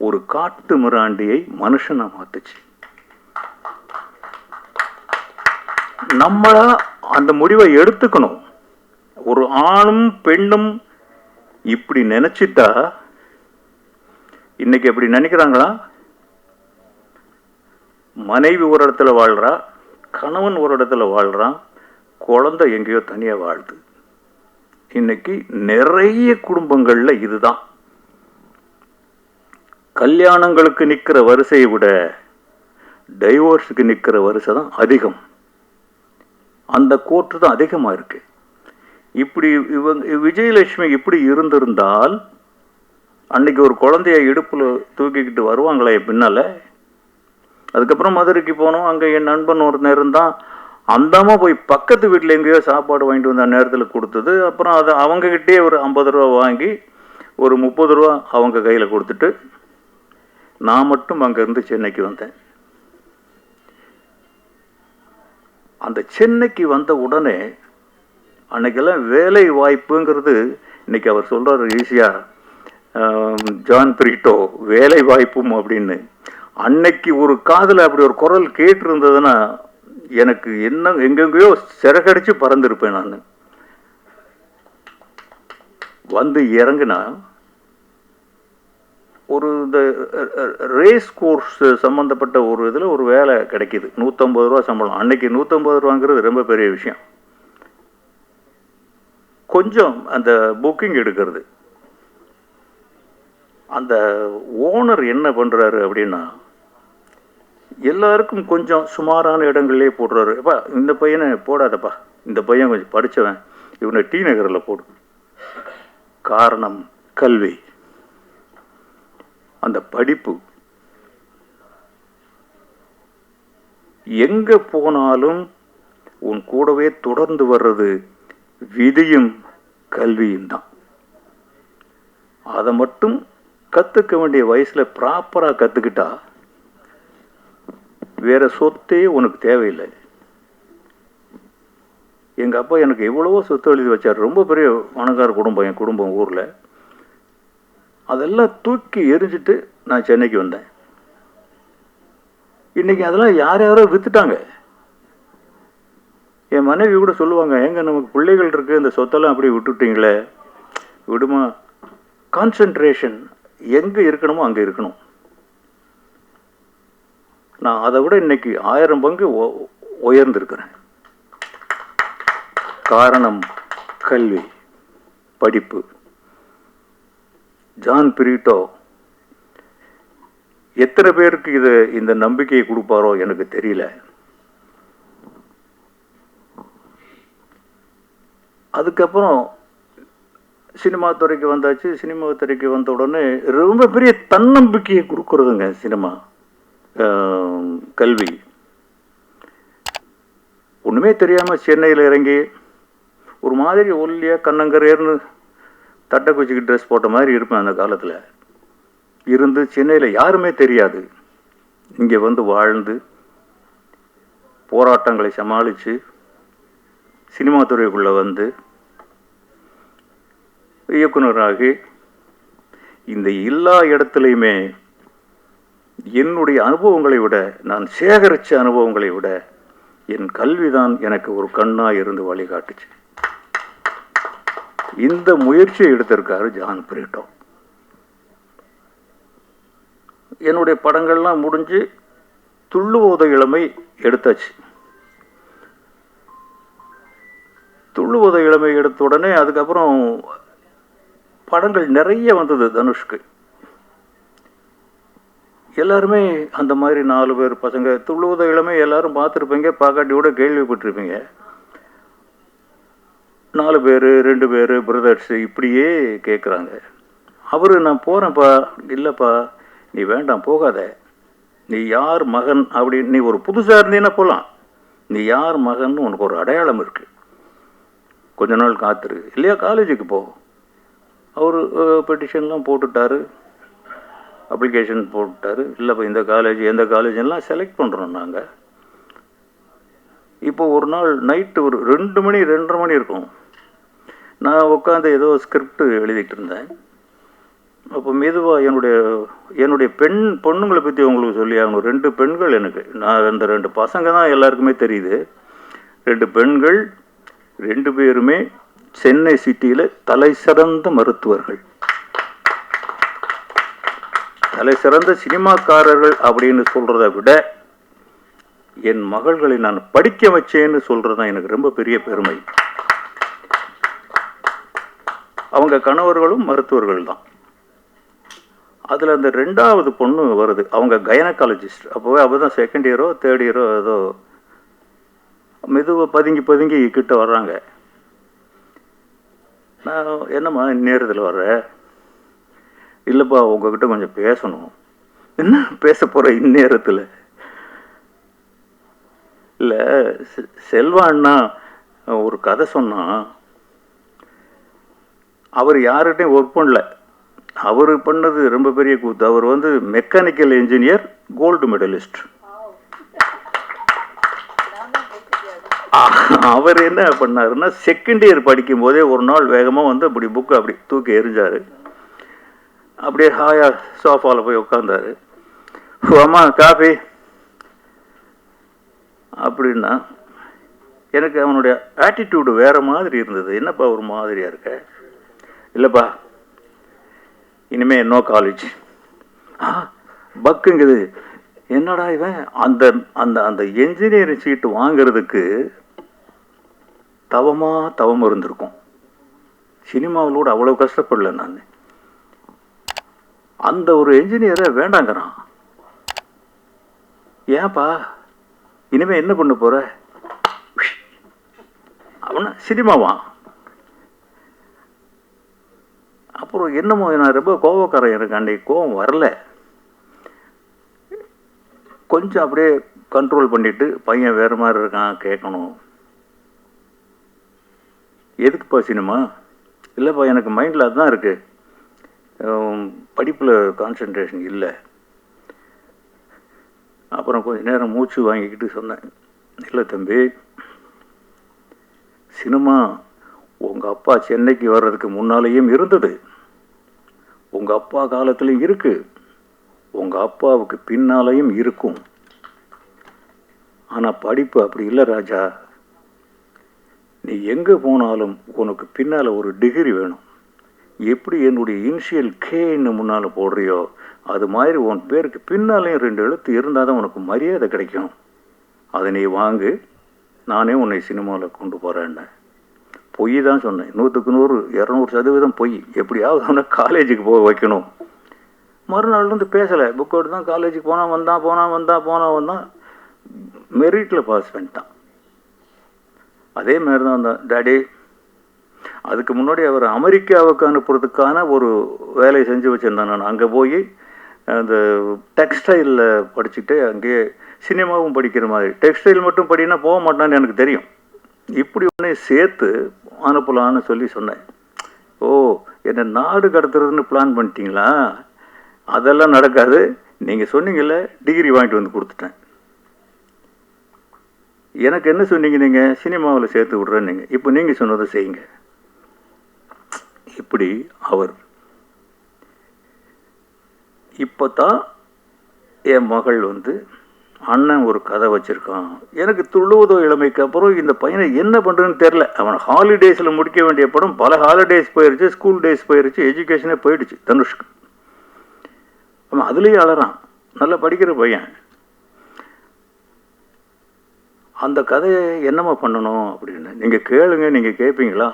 ஒரு காட்டு மிராண்டியை மனுஷனை மாத்துச்சு. நம்மளா அந்த முடிவை எடுத்துக்கணும். ஒரு ஆணும் பெண்ணும் இப்படி நினைச்சிட்டா, இன்னைக்கு எப்படி நினைக்கிறாங்களா? மனைவி ஒரு இடத்துல வாழ்றா, கணவன் ஒரு இடத்துல வாழ்றான், குழந்தை எங்கேயோ தனியா வாழுது. இன்னைக்கு நிறைய குடும்பங்கள்ல இதுதான். கல்யாணங்களுக்கு நிக்கிற வரிசையை விட டைவோர்ஸுக்கு நிக்கிற வரிசை தான் அதிகம். அந்த கோர்ட்டு தான் அதிகமா இருக்கு. இப்படி விஜயலட்சுமி இப்படி இருந்திருந்தால் அன்னைக்கு ஒரு குழந்தைய இடுப்புல தூக்கிக்கிட்டு வருவாங்களே பின்னால. அதுக்கப்புறம் மதுரைக்கு போனோம். அங்கே என் நண்பன் ஒருத்தன் இருந்தான். அந்தமா போய் பக்கத்து வீட்டில் எங்கேயோ சாப்பாடு வாங்கிட்டு வந்த நேரத்தில் கொடுத்தது. அப்புறம் அதை அவங்ககிட்டே ஒரு 50 ரூபா வாங்கி ஒரு 30 ரூபா அவங்க கையில் கொடுத்துட்டு நான் மட்டும் அங்கேருந்து சென்னைக்கு வந்தேன். அந்த சென்னைக்கு வந்த உடனே அன்னைக்கெல்லாம் வேலை வாய்ப்புங்கிறது, இன்னைக்கு அவர் சொல்றாரு ஈஸியா, ஜான் பிரிட்டோ வேலை வாய்ப்பும் அப்படின்னு. அன்னைக்கு ஒரு காதில் அப்படி ஒரு குரல் கேட்டு இருந்ததுன்னா எனக்கு என்ன எங்கெங்கயோ சிறகடிச்சு பறந்துருப்பேன். நான் வந்து இறங்குனா ஒரு இந்த ரேஸ் கோர்ஸ் சம்மந்தப்பட்ட ஒரு இதில் ஒரு வேலை கிடைக்கிது. 150 ரூபா சம்பளம். அன்னைக்கு 150 ரூபாங்கிறது ரொம்ப பெரிய விஷயம். கொஞ்சம் அந்த புக்கிங் எடுக்கிறது. அந்த ஓனர் என்ன பண்ணுறாரு அப்படின்னா, எல்லாருக்கும் கொஞ்சம் சுமாரான இடங்கள்லேயே போடுறாரு. அப்பா இந்த பையனை போடாதப்பா, இந்த பையன் கொஞ்சம் படித்தவன், இவனை டி நகரில் போடு. காரணம் கல்வி, அந்த படிப்பு. எங்க போனாலும் உன் கூடவே தொடர்ந்து வர்றது விதியும் கல்வியும் தான். அதை மட்டும் கற்றுக்க வேண்டிய வயசில் ப்ராப்பராக கற்றுக்கிட்டா வேற சொத்தே உனக்கு தேவையில்லை. எங்கள் அப்பா எனக்கு எவ்வளவோ சொத்து எழுதி வச்சார். ரொம்ப பெரிய பணக்கார குடும்பம் என் குடும்பம் ஊரில். அதெல்லாம் தூக்கி எரிஞ்சிட்டு நான் சென்னைக்கு வந்தேன். இன்னைக்கு அதெல்லாம் யாரோ வித்துட்டாங்க. என் மனைவி கூட சொல்லுவாங்க, எங்க நமக்கு பிள்ளைகள் இருக்கு, இந்த சொத்தெல்லாம் அப்படி விட்டுட்டீங்களே. விடுமா, கான்சென்ட்ரேஷன் எங்க இருக்கணுமோ அங்க இருக்கணும். நான் அதை விட இன்னைக்கு 1000 பங்கு உயர்ந்திருக்கிறேன். காரணம் கல்வி, படிப்பு. ஜான் பிரிட்டோ எத்தனை பேருக்கு இந்த நம்பிக்கையை கொடுப்பாரோ எனக்கு தெரியல. அதுக்கப்புறம் சினிமா துறைக்கு வந்தாச்சு. சினிமா துறைக்கு வந்த உடனே ரொம்ப பெரிய தன்னம்பிக்கையை கொடுக்குறதுங்க சினிமா கல்வி. ஒன்றுமே தெரியாமல் சென்னையில் இறங்கி ஒரு மாதிரி ஒல்லியாக கண்ணங்கரேர்னு தட்டை குச்சிக்கு ட்ரெஸ் போட்ட மாதிரி இருப்பேன். அந்த காலத்தில் இருந்து சென்னையில் யாருமே தெரியாது. இங்கே வந்து வாழ்ந்து போராட்டங்களை சமாளித்து சினிமா துறைக்குள்ளே வந்து இயக்குனராகி இந்த எல்லா இடத்துலையுமே என்னுடைய அனுபவங்களை விட, நான் சேகரித்த அனுபவங்களை விட என் கல்விதான் எனக்கு ஒரு கண்ணாக இருந்து வழிகாட்டுச்சு. இந்த முயற்சியை எடுத்திருக்காரு ஜான் பிரிட்டோ. என்னுடைய படங்கள்லாம் முடிஞ்சு துள்ளுவோத இளமை எடுத்தாச்சு. துள்ளுவோத இளமை எடுத்த உடனே அதுக்கப்புறம் படங்கள் நிறைய வந்தது தனுஷ்க்கு. எல்லாருமே அந்த மாதிரி 4 பேர் பசங்க. துள்ளுவத இளமை எல்லாரும் பார்த்துருப்பீங்க, பாக்காட்டியோட கேள்விப்பட்டிருப்பீங்க. 4 பேர் 2 பேர் பிரதர்ஸ் இப்படியே கேட்குறாங்க. அவர் நான் போகிறேன்ப்பா. இல்லைப்பா நீ வேண்டாம் போகாத, நீ யார் மகன் அப்படின்னு நீ ஒரு புதுசாக இருந்தீன்னா போகலாம். நீ யார் மகன் உனக்கு ஒரு அடையாளம் இருக்குது, கொஞ்ச நாள் காத்துரு, இல்லையா காலேஜுக்கு போ. அவர் பெட்டிஷன்லாம் போட்டுட்டாரு, அப்ளிகேஷன் போட்டார். இல்லைப்பா இந்த காலேஜ் எந்த காலேஜெல்லாம் செலக்ட் பண்ணுறோம் நாங்கள். இப்போ ஒரு நாள் நைட்டு ஒரு 2 மணி 2:30 மணி இருக்கும். நான் உட்காந்து ஏதோ ஸ்கிரிப்ட் எழுதிட்டு இருந்தேன். அப்போ மெதுவாக என்னுடைய பொண்ணுங்களை பற்றி உங்களுக்கு சொல்லி ஆகணும். 2 பெண்கள் எனக்கு. நான் அந்த 2 பசங்க தான் எல்லாருக்குமே தெரியுது. 2 பெண்கள், 2 பேருமே சென்னை சிட்டியில் தலை சிறந்த மருத்துவர்கள், தலை சிறந்த சினிமாக்காரர்கள் அப்படின்னு சொல்கிறத விட என் மகள்களை நான் படிக்க வச்சேன்னு சொல்கிறது தான் எனக்கு ரொம்ப பெரிய பெருமை. அவங்க கணவர்களும் மருத்துவர்கள் தான். அதில் அந்த 2வது பொண்ணு வருது, அவங்க கைனகாலஜிஸ்ட். அப்போவே அவள் தான் 2nd இயரோ 3rd இயரோ ஏதோ. மெதுவாக பதுங்கி கிட்ட வர்றாங்க. நான் என்னம்மா இந்நேரத்தில் வர்றேன்? இல்லைப்பா உங்ககிட்ட கொஞ்சம் பேசணும். என்ன பேச போகிற இந்நேரத்தில்? இல்லை செல்வா அண்ணா ஒரு கதை சொன்னால், அவர் யார்கிட்டையும் ஒர்க் பண்ணல. அவர் பண்ணது ரொம்ப பெரிய கூத்து. அவர் வந்து மெக்கானிக்கல் இன்ஜினியர், கோல்டு மெடலிஸ்ட். அவர் என்ன பண்ணாருன்னா 2nd இயர் படிக்கும் போதே ஒரு நாள் வேகமாக வந்து அப்படி புக்கு அப்படி தூக்கி எறிஞ்சார். அப்படியே ஹாயா சோஃபாவில் போய் உட்காந்தாரு. அம்மா காஃபி அப்படின்னா எனக்கு அவனுடைய ஆட்டிடியூடு வேறு மாதிரி இருந்தது. என்னப்பா ஒரு மாதிரியாக இருக்க? இல்லைப்பா இனிமேல் நோ காலேஜ். பக்குங்குது. என்னடா இவன் அந்த அந்த அந்த என்ஜினியரிங் சீட்டு வாங்கிறதுக்கு தவம் இருந்திருக்கும். சினிமாவிலோடு அவ்வளோ கஷ்டப்படல நான். அந்த ஒரு என்ஜினியரை வேண்டாங்கிறான். ஏன்பா இனிமேல் என்ன பண்ண போற? அவன சினிமாவா? அப்புறம் என்னமோ நான் ரொம்ப கோவக்காரன். எனக்கு அன்றைக்கு கோவம் வரல. கொஞ்சம் அப்படியே கண்ட்ரோல் பண்ணிட்டு, பையன் வேறு மாதிரி இருக்கான், கேட்கணும். எதுக்குப்பா சினிமா? இல்லைப்பா எனக்கு மைண்டில் அதுதான் இருக்குது, படிப்பில் கான்சன்ட்ரேஷன் இல்லை. அப்புறம் கொஞ்சம் நேரம் மூச்சு வாங்கிக்கிட்டு சொன்னேன், இல்லை தம்பி, சினிமா உங்கள் அப்பா சென்னைக்கு வர்றதுக்கு முன்னாலேயும் இருந்தது, உங்கள் அப்பா காலத்துலையும் இருக்குது, உங்கள் அப்பாவுக்கு பின்னாலையும் இருக்கும். ஆனால் படிப்பு அப்படி இல்லை ராஜா. நீ எங்கே போனாலும் உனக்கு பின்னால் ஒரு டிகிரி வேணும். எப்படி என்னுடைய இனிஷியல் கேன்னு முன்னால் போடுறியோ அது மாதிரி உன் பேருக்கு பின்னாலையும் 2 எழுத்து இருந்தால் தான் உனக்கு மரியாதை கிடைக்கும். அதை நீ வாங்கு, நானே உன்னை சினிமாவில் கொண்டு போகிறேன்னு. பொய் தான் சொன்னேன். 100க்கு 100 200% பொய். எப்படியாவது அவனை காலேஜுக்கு போக வைக்கணும். மறுநாள்லேருந்து பேசலை. புக்கோடு தான் காலேஜுக்கு வந்தான். மெரிட்டில் பாஸ் பண்ணிட்டான். அதே மாதிரி தான் வந்தான். டாடி அதுக்கு முன்னாடி அவர் அமெரிக்காவுக்கு அனுப்புறதுக்கான ஒரு வேலையை செஞ்சு வச்சுருந்தேன். நான் அங்கே போய் அந்த டெக்ஸ்டைலில் படிச்சுட்டு அங்கேயே சினிமாவும் படிக்கிற மாதிரி. டெக்ஸ்டைல் மட்டும் படினா போக மாட்டான்னு எனக்கு தெரியும். இப்படி ஒன்றே சேர்த்து அனுப்பலான்னு சொல்லி சொன்னேன். ஓ, என்னை நாடு கடத்துறதுன்னு பிளான் பண்ணிட்டீங்களா? அதெல்லாம் நடக்காது. நீங்கள் சொன்னீங்கல்ல, டிகிரி வாங்கிட்டு வந்து கொடுத்துட்டேன். எனக்கு என்ன சொன்னீங்க? நீங்கள் சினிமாவில் சேர்த்து விட்றேன்னு. நீங்கள் இப்போ நீங்கள் சொன்னதை செய்யுங்க. இப்படி அவர் இப்போ தான் என் மகள் வந்து அண்ணன் ஒரு கதை வச்சுருக்கான். எனக்கு துள்ளுவதோ இளமைக்கு அப்புறம் இந்த பையனை என்ன பண்ணுறதுன்னு தெரில. அவன் ஹாலிடேஸில் முடிக்க வேண்டிய படம் பல ஹாலிடேஸ் போயிடுச்சு, ஸ்கூல் டேஸ் போயிடுச்சு, எஜுகேஷனே போயிடுச்சு தனுஷ்க்கு. அவன் அதுலேயே அழறான். நல்லா படிக்கிற பையன். அந்த கதையை என்னம்மா பண்ணணும் அப்படின்னு நீங்கள் கேளுங்க. நீங்கள் கேட்பீங்களா?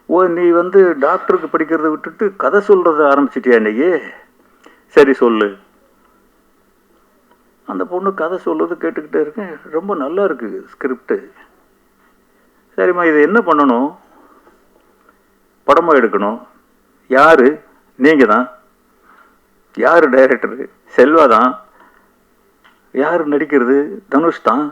ஓ, நீ வந்து டாக்டருக்கு படிக்கிறத விட்டுட்டு கதை சொல்கிறத ஆரம்பிச்சிட்டியா இன்னைக்கு? சரி சொல்லு. அந்த பொண்ணு கதை சொல்லுறது கேட்டுக்கிட்டே இருக்கேன். ரொம்ப நல்லா இருக்குது ஸ்கிரிப்டு. சரிம்மா, இதை என்ன பண்ணணும்? படமாக எடுக்கணும். யார்? நீங்கள் தான். யார் டைரக்டரு? செல்வா தான். யார் நடிக்கிறது? தனுஷ் தான்.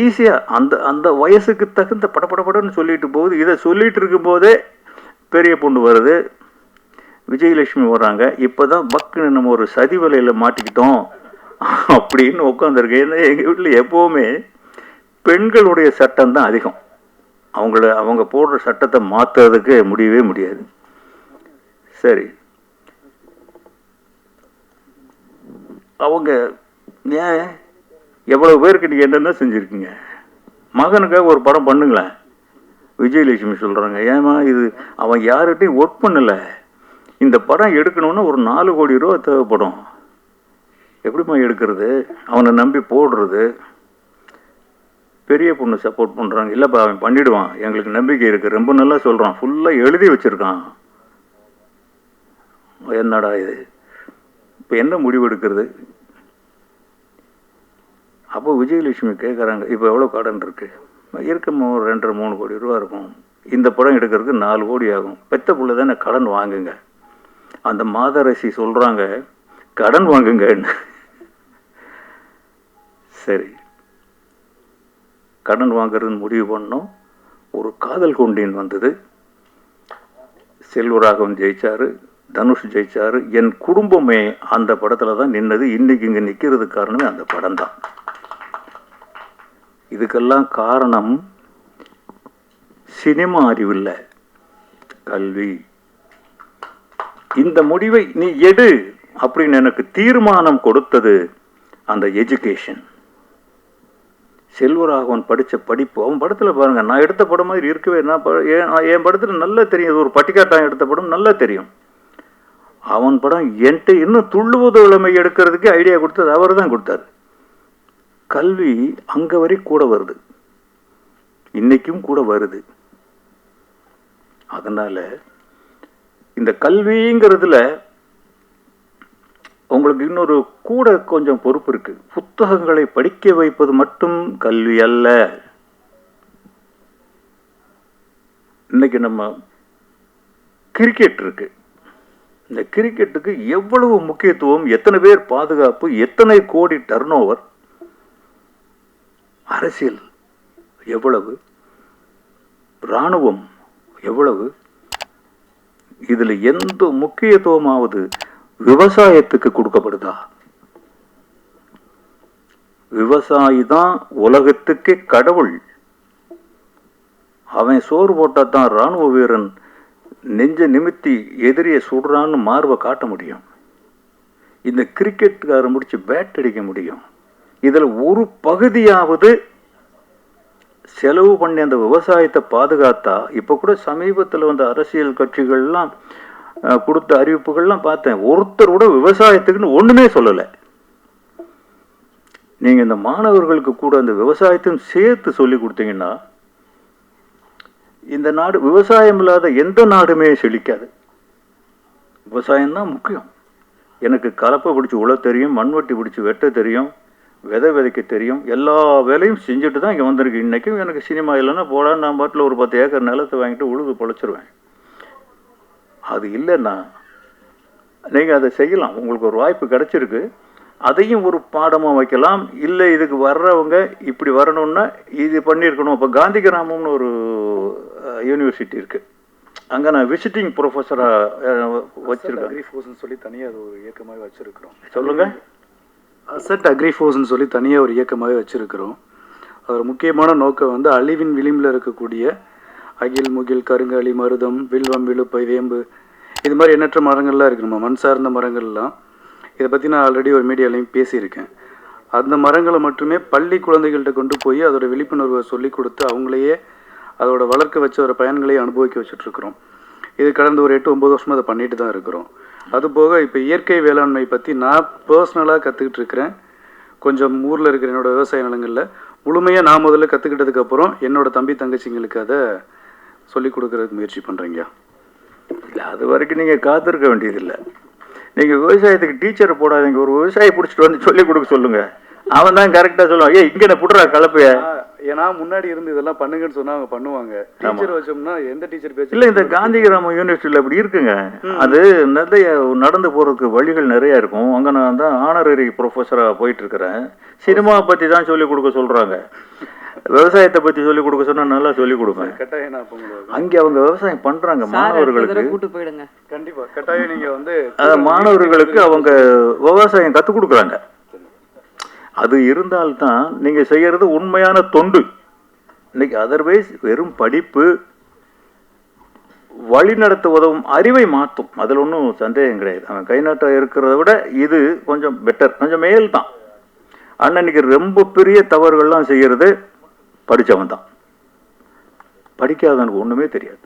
ஈஸியாக அந்த அந்த வயசுக்கு தகுந்த படப்படன்னு சொல்லிட்டு போகுது. இதை சொல்லிட்டு இருக்கும்போதே பெரிய பொண்ணு வருது, விஜயலட்சுமி வர்றாங்க. இப்போ தான் பக்குன்னு நம்ம ஒரு சதி வலையில் மாட்டிக்கிட்டோம் அப்படின்னு உட்காந்துருக்கு. ஏன்னா எங்கள் வீட்டில் எப்போவுமே பெண்களுடைய சட்டம் தான் அதிகம். அவங்க போடுற சட்டத்தை மாற்றுறதுக்கு முடியவே முடியாது. சரி, அவங்க ஏன் எவ்வளோ பேருக்கு நீங்கள் என்னென்ன செஞ்சுருக்கீங்க? மகனுக்காக ஒரு படம் பண்ணுங்களேன். விஜயலட்சுமி சொல்கிறாங்க, ஏமா இது அவன் யார்கிட்டையும் ஒர்க் பண்ணலை, இந்த படம் எடுக்கணும்னா ஒரு 4 கோடி ரூபா தேவைப்படும். எப்படிம்மா எடுக்கிறது? அவனை நம்பி போடுறது. பெரிய பொண்ணு சப்போர்ட் பண்ணுறாங்க. இல்லைப்பா, அவன் பண்ணிவிடுவான், எங்களுக்கு நம்பிக்கை இருக்குது, ரொம்ப நல்லா சொல்கிறான், ஃபுல்லாக எழுதி வச்சுருக்கான். என்னடா இது? இப்போ என்ன முடிவு எடுக்கிறது? அப்போ விஜயலட்சுமி கேட்குறாங்க, இப்போ எவ்வளோ கடன் இருக்குது? இருக்கும் 2-3 கோடி ரூபா இருக்கும். இந்த படம் எடுக்கிறதுக்கு 4 கோடி ஆகும். பெத்த பிள்ளை தானே, கடன் வாங்குங்க. அந்த மாதரசி சொல்கிறாங்க, கடன் வாங்குங்கன்னு. சரி, கடன் வாங்குறதுன்னு முடிவு பண்ணோம். ஒரு காதல் கொண்டேன் வந்தது. செல்வராகவன் ஜெயிச்சார், தனுஷ் ஜெயிச்சார். என் குடும்பமே அந்த படத்தில் தான் நின்னது. இன்னைக்கு இங்கே நிற்கிறதுக்கு காரணமே அந்த படம் தான். இதுக்கெல்லாம் காரணம் சினிமா அறிவில்லை, கல்வி. இந்த முடிவை நீ எடு அப்படின்னு எனக்கு தீர்மானம் கொடுத்தது அந்த எஜுகேஷன். செல்வராகவன் படித்த படிப்பு, அவன் படத்தில் பாருங்க, நான் எடுத்த படம் மாதிரி இருக்கவே. என் படத்தில் நல்லா தெரியும், ஒரு பட்டிக்காட்டான் எடுத்த படம் நல்லா தெரியும். அவன் படம் என்கிட்ட இன்னும் துள்ளுவது இளமை எடுக்கிறதுக்கு ஐடியா கொடுத்தது அவர் தான் கொடுத்தாரு. கல்வி அங்கே வரை கூட வருது, இன்னைக்கும் கூட வருது. அதனால இந்த கல்விங்கிறதுல உங்களுக்கு இன்னொரு கூட கொஞ்சம் பொறுப்பு இருக்கு. புத்தகங்களை படிக்க வைப்பது மட்டும் கல்வி அல்ல. இன்னைக்கு நம்ம கிரிக்கெட் இருக்கு. இந்த கிரிக்கெட்டுக்கு எவ்வளவு முக்கியத்துவம், எத்தனை பேர் பாதுகாப்பு, எத்தனை கோடி டர்ன் ஓவர், அரசியல் எவ்வளவு, இராணுவம் எவ்வளவு. இதுல எந்த முக்கியத்துவமாவது விவசாயத்துக்கு கொடுக்கப்படுதா? விவசாயி தான் உலகத்துக்கே கடவுள். அவன் சோறு போட்டா தான் இராணுவ வீரன் நெஞ்ச நிமித்தி எதிரியை சுடுறான்னு மார்பை காட்ட முடியும். இந்த கிரிக்கெட்டுக்காரர் முடிச்சு பேட் அடிக்க முடியும். இதில் ஒரு பகுதியாவது செலவு பண்ணி அந்த விவசாயத்தை பாதுகாத்தா, இப்போ கூட சமீபத்தில் வந்த அரசியல் கட்சிகள்லாம் கொடுத்த அறிவிப்புகள்லாம் பார்த்தேன். ஒருத்தர் கூட விவசாயத்துக்குன்னு ஒன்றுமே சொல்லலை. நீங்கள் இந்த மாணவர்களுக்கு கூட அந்த விவசாயத்தையும் சேர்த்து சொல்லி கொடுத்தீங்கன்னா, இந்த நாடு விவசாயம் இல்லாத எந்த நாடுமே செழிக்காது. விவசாயம்தான் முக்கியம். எனக்கு கலப்பை பிடிச்சி உழ தெரியும், மண்வெட்டி பிடிச்சி வெட்ட தெரியும், விதை விதைக்க தெரியும், எல்லா வேலையும் செஞ்சுட்டு தான் இங்கே வந்திருக்கு. இன்றைக்கும் எனக்கு சினிமா இல்லைன்னா போட நான் பாட்டில் ஒரு 10 ஏக்கர் நிலத்தை வாங்கிட்டு உழுது பொழைச்சிருவேன். அது இல்லைன்னா நீங்கள் அதை செய்யலாம், உங்களுக்கு ஒரு வாய்ப்பு கிடச்சிருக்கு, அதையும் ஒரு பாடமாக வைக்கலாம். இல்லை இதுக்கு வர்றவங்க இப்படி வரணும்னா இது பண்ணியிருக்கணும். இப்போ காந்தி கிராமம்னு ஒரு யூனிவர்சிட்டி இருக்குது, அங்கே நான் விசிட்டிங் ப்ரொஃபஸராக வச்சுருக்கேன். அக்ரி ஃபோர்ஸ்னு சொல்லி தனியாக அது ஒரு இயக்கமாகவே வச்சுருக்கிறோம். சொல்லுங்கள். அசட் அக்ரி ஃபோர்ஸ்னு சொல்லி தனியாக ஒரு இயக்கமாகவே வச்சுருக்கிறோம். அதோட முக்கியமான நோக்கம் வந்து அழிவின் விளிம்பில் இருக்கக்கூடிய அகில், முகில், கருங்காலி, மருதம், வில்வம், விழுப்பை, வேம்பு, இது மாதிரி எண்ணற்ற மரங்கள்லாம் இருக்குது, நம்ம மண் சார்ந்த மரங்கள்லாம். இதை பற்றி நான் ஆல்ரெடி ஒரு மீடியாலையும் பேசியிருக்கேன். அந்த மரங்களை மட்டுமே பள்ளி குழந்தைகள்கிட்ட கொண்டு போய் அதோட விழிப்புணர்வை சொல்லி கொடுத்து அவங்களையே அதோட வளர்க்க வச்ச ஒரு பயன்களையும் அனுபவிக்க வச்சுட்ருக்குறோம். இது கடந்த ஒரு 8-9 வருஷமாக அதை பண்ணிட்டு தான் இருக்கிறோம். அதுபோக இப்போ இயற்கை வேளாண்மை பற்றி நான் பர்சனலாக கற்றுக்கிட்டு இருக்கிறேன். கொஞ்சம் ஊரில் இருக்கிற என்னோடய விவசாய நிலங்களில் முழுமையாக நான் முதல்ல கற்றுக்கிட்டதுக்கப்புறம் என்னோடய தம்பி தங்கச்சிங்களுக்கு அதை சொல்லிக் கொடுக்குறதுக்கு முயற்சி பண்ணுறீங்க. இல்லை, அது வரைக்கும் நீங்கள் காத்திருக்க வேண்டியதில்லை. நீங்கள் விவசாயத்துக்கு டீச்சரை போடாதீங்க, ஒரு விவசாயி பிடிச்சிட்டு வந்து சொல்லிக் கொடுக்க சொல்லுங்கள். அவன் தான் கரெக்டாக சொல்லுவான். இங்கே புடுறா கலப்பைய. ஏன்னா முன்னாடி இருந்து இதெல்லாம் பண்ணுங்கன்னு சொன்னா அவங்க பண்ணுவாங்க. டீச்சர் வச்சோம்னா எந்த டீச்சர் பேச்சு இல்லை, இந்த காந்தி கிராம யூனிவர்சிட்டியில் அப்படி இருக்குங்க. அது நிறைய நடந்து போகிறதுக்கு வழிகள் நிறைய இருக்கும். அங்கே நான் தான் ஆனரரி ப்ரொஃபஸராக போயிட்டு இருக்கிறேன். சினிமா பற்றி தான் சொல்லிக் கொடுக்க சொல்கிறாங்க, விவசாயத்தை பற்றி சொல்லிக் கொடுக்க சொன்னால் நல்லா சொல்லிக் கொடுப்பேன். கட்டாயம் அங்கே அவங்க விவசாயம் பண்ணுறாங்க. மாணவர்களுக்கு கூட்டு போயிடுங்க. கண்டிப்பா கட்டாயம் நீங்க வந்து மாணவர்களுக்கு அவங்க விவசாயம் கற்றுக் கொடுக்குறாங்க. அது இருந்தால்தான் நீங்க செய்யறது உண்மையான தொண்டு. இன்னைக்கு அதர்வைஸ் வெறும் படிப்பு வழி நடத்த உதவும், அறிவை மாற்றும், அதில் ஒன்றும் சந்தேகம் கிடையாது. அவன் கை நாட்டம் இருக்கிறத விட இது கொஞ்சம் பெட்டர், கொஞ்சம் மேல் தான். ஆனால் இன்னைக்கு ரொம்ப பெரிய தவறுகள்லாம் செய்யறது படித்தவன் தான். படிக்காதவனுக்கு ஒன்றுமே தெரியாது.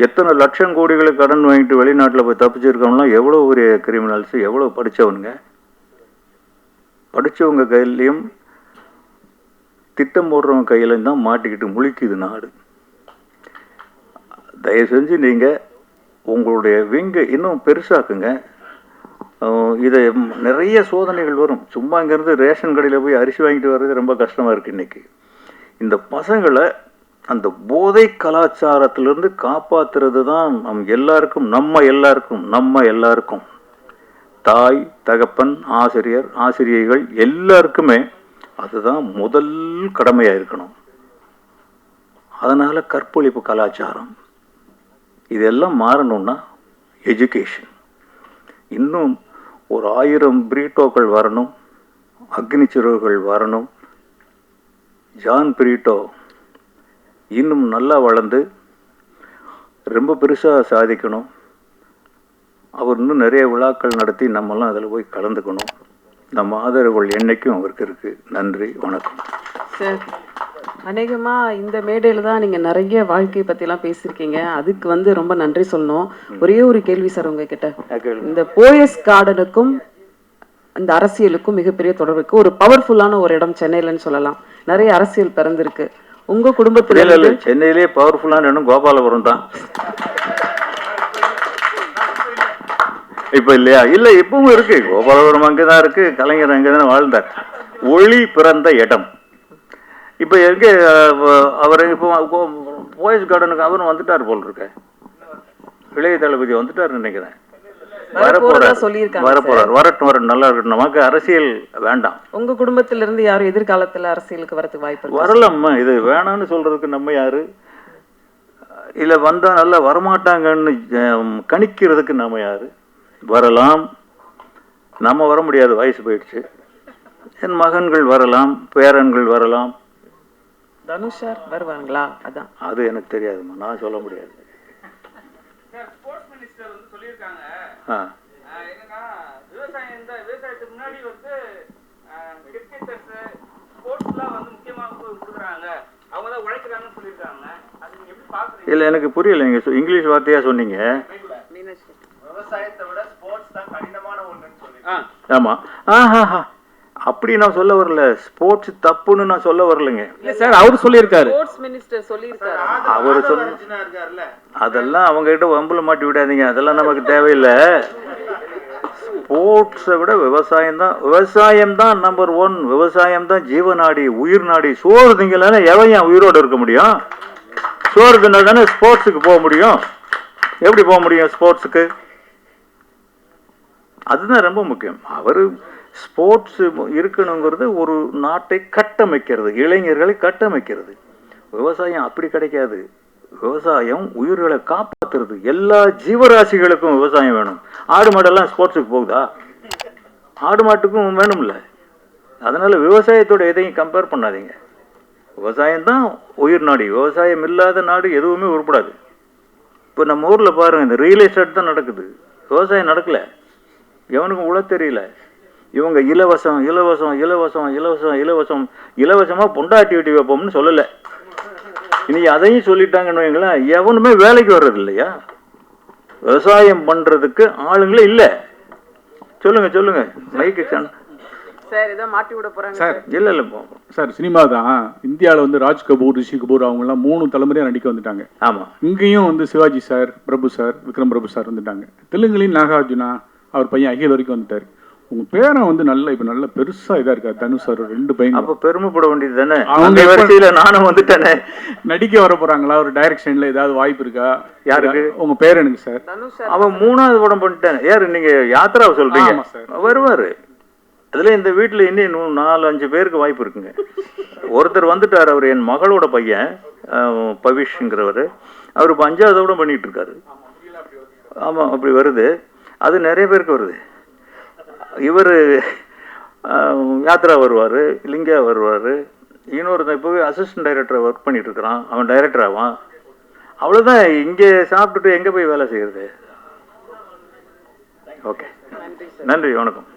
எத்தனை லட்சம் கோடிகளுக்கு கடன் வாங்கிட்டு வெளிநாட்டில் போய் தப்பிச்சிருக்கவங்களாம் எவ்வளோ ஒரு கிரிமினல்ஸ், எவ்வளோ படித்தவனுங்க. படித்தவங்க கையிலையும் திட்டம் போடுறவங்க கையிலையும் தான் மாட்டிக்கிட்டு முழிக்குது நாடு. தயவு செஞ்சு நீங்கள் உங்களுடைய விங்கை இன்னும் பெருசாக்குங்க. இதை நிறைய சோதனைகள் வரும். சும்மா இங்கேருந்து ரேஷன் கடையில் போய் அரிசி வாங்கிட்டு வர்றது ரொம்ப கஷ்டமாக இருக்குது இன்றைக்கி. இந்த பசங்களை அந்த போதை கலாச்சாரத்திலிருந்து காப்பாற்றுறது தான் நம்ம எல்லாருக்கும் தாய், தகப்பன், ஆசிரியர், ஆசிரியைகள் எல்லாருக்குமே அதுதான் முதல் கடமையாக இருக்கணும். அதனால் கற்பொழிப்பு கலாச்சாரம் இதெல்லாம் மாறணும்னா எஜுகேஷன். இன்னும் ஒரு 1000 பிரீட்டோக்கள் வரணும், அக்னிச்சிறகுகள் வரணும். ஜான் பிரீட்டோ இன்னும் நல்லா வளர்ந்து ரொம்ப பெருசாக சாதிக்கணும். அவர் இன்னும் நிறைய விழாக்கள் நடத்தி நம்மெல்லாம் அதில் போய் கலந்துக்கணும். நம்ம ஆதரவுகள் என்னைக்கும் அவருக்கு இருக்கு. நன்றி, வணக்கம். சார், அநேகமாக இந்த மேடையில் தான் நீங்கள் நிறைய வாழ்க்கை பற்றிலாம் பேசியிருக்கீங்க. அதுக்கு வந்து ரொம்ப நன்றி சொல்லணும். ஒரே ஒரு கேள்வி சார் உங்ககிட்ட. இந்த போயஸ் கார்டனுக்கும் இந்த அரசியலுக்கும் மிகப்பெரிய தொடர்பு இருக்கு. ஒரு பவர்ஃபுல்லான ஒரு இடம் சென்னையிலன்னு சொல்லலாம். நிறைய அரசியல் பிறந்திருக்கு. உங்க குடும்பத்துல சென்னையிலேயே பவர்ஃபுல்லான இடம் கோபாலபுரம் தான். இப்ப இல்லையா? இல்ல, இப்பவும் இருக்கு. கோபாலபுரம் அங்கதான் இருக்கு, கலைஞர் அங்கதான் வாழ்ந்தார். ஒளி பிறந்த இடம். இப்ப எங்க அவர் இப்போ போயஸ் கார்டனுக்கு அவரும் வந்துட்டார் போல் இருக்க. இளைய தளபதி வந்துட்டார் நினைக்கிறேன். வரப்போறார். வரட்டும், நல்லா இருக்கட்டும். நமக்கு அரசியல் வேண்டாம். உங்க குடும்பத்தில இருந்து யாரும் எதிர்காலத்துல அரசியலுக்கு வரதுக்கு வாய்ப்பு வரலாமா? இது வேணான்னு சொல்றதுக்கு நம்ம யாரு? இல்ல வந்தா நல்லா வரமாட்டாங்கன்னு கணிக்கிறதுக்கு நம்ம யாரு? வரலாம், நம்ம வர முடியாது, வயசு போயிடுச்சு. என் மகன்கள் வரலாம், பேரன்கள் வரலாம். தனுஷார் வருவாங்களா? அதான் அது எனக்கு தெரியாதுமா, நான் சொல்ல முடியாது. இல்ல, எனக்கு புரியல. நீங்க இங்கிலீஷ் வார்த்தையா சொன்னீங்க. ஆமா, அப்படி நான் சொல்ல வரல. ஸ்போர்ட்ஸ் தப்புன்னு நான் சொல்ல வரலங்க. இல்ல சார், அவரு சொல்லியிருக்காரு. ஸ்போர்ட்ஸ் மினிஸ்டர் சொல்லியிருக்காரு. அவரு அதெல்லாம் அவங்க கிட்ட வம்புல மாட்டி விடாதீங்க. அதெல்லாம் நமக்கு தேவையில்லை. ஸ்போர்ட்ஸை விட விவசாயம் தான் நம்பர் 1. விவசாயம் தான் ஜீவநாடி, உயிர் நாடி. சோறு திங்கலன்னா எவன் ஏன் உயிரோடு இருக்க முடியும்? சோறு தின்னா தானே ஸ்போர்ட்ஸுக்கு போக முடியும். எப்படி போக முடியும் ஸ்போர்ட்ஸுக்கு? அதுதான் ரொம்ப முக்கியம். அவர் ஸ்போர்ட்ஸ் இருக்கணுங்கிறது ஒரு நாட்டை கட்டமைக்கிறது, இளைஞர்களை கட்டமைக்கிறது. விவசாயம் அப்படி கிடைக்காது. விவசாயம் உயிர்களை காப்பாற்றுறது. எல்லா ஜீவராசிகளுக்கும் விவசாயம் வேணும். ஆடு மாடெல்லாம் ஸ்போர்ட்ஸுக்கு போகுதா? ஆடு மாட்டுக்கும் வேணும்ல. அதனால விவசாயத்தோட எதையும் கம்பேர் பண்ணாதீங்க. விவசாயம்தான் உயிர் நாடி. விவசாயம் இல்லாத நாடு எதுவுமே உருப்படாது. இப்போ நம்ம ஊரில் பாருங்க, இந்த ரியல் எஸ்டேட் தான் நடக்குது, விவசாயம் நடக்கல. எவனுக்கும் உழ தெரியல. இவங்க இலவசம் இலவசம் இலவசம் இலவசம் இலவசம் இலவசமாக பொண்டாட்டி வெட்டி வைப்போம்னு சொல்லலை. இன்னைக்கு அதையும் சொல்லிட்டாங்கன்னு வைங்களேன், எவனுமே வேலைக்கு வர்றது இல்லையா? விவசாயம் பண்றதுக்கு ஆளுங்களே இல்லை. சொல்லுங்க சொல்லுங்க. மைக்கு சார் இதை மாட்டி விட போறாங்க சார். இல்லை இல்லை சார், சினிமா தான். இந்தியாவில் வந்து ராஜ் கபூர், ரிஷி கபூர் அவங்கெல்லாம் 3 தலைமுறையாக நடிக்க வந்துட்டாங்க. ஆமாம். இங்கேயும் வந்து சிவாஜி சார், பிரபு சார், விக்ரம் பிரபு சார் வந்துட்டாங்க. தெலுங்குலையும் நாகார்ஜுனா, அவர் பையன் அகில் வரைக்கும் வந்துட்டார். உங்க பேரன் வந்து நல்ல இப்ப நல்ல பெருசா இதா இருக்கா. தனுஷ் சார் 2 பையன். அப்ப பெருமைப்பட வேண்டியது தானே. அவங்க வரிசையில நானும் வந்துட்டேனே. நடிக்க வர போறாங்களா? ஒரு டைரக்ஷன்ல ஏதாவது வாய்ப்பு இருக்கா? யாருக்கு? உங்க பேரனுக்கு சார். அவன் 3வது படம் பண்ணிட்டானே. யாரு நீங்க? யாத்ராவை சொல்றீங்க? வருவாரு. அதுல இந்த வீட்டுல இன்னும் 4-5 பேருக்கு வாய்ப்பு இருக்குங்க. ஒருத்தர் வந்துட்டார், அவர் என் மகளோட பையன் பவிஷ்ங்கிறவர். அவர் இப்போ 5வது கூட பண்ணிட்டு இருக்காரு. ஆமா, அப்படி வருது. அது நிறைய பேருக்கு வருது. இவர் யாத்ரா வருவார், லிங்கா வருவார். இன்னொருத்தன் இப்போவே அசிஸ்டன்ட் டைரக்டரை ஒர்க் பண்ணிட்டு இருக்கிறான், அவன் டைரக்டர் ஆவான். அவ்வளோதான். இங்கே சாப்பிட்டுட்டு எங்கே போய் வேலை செய்கிறது? ஓகே, நன்றி, வணக்கம்.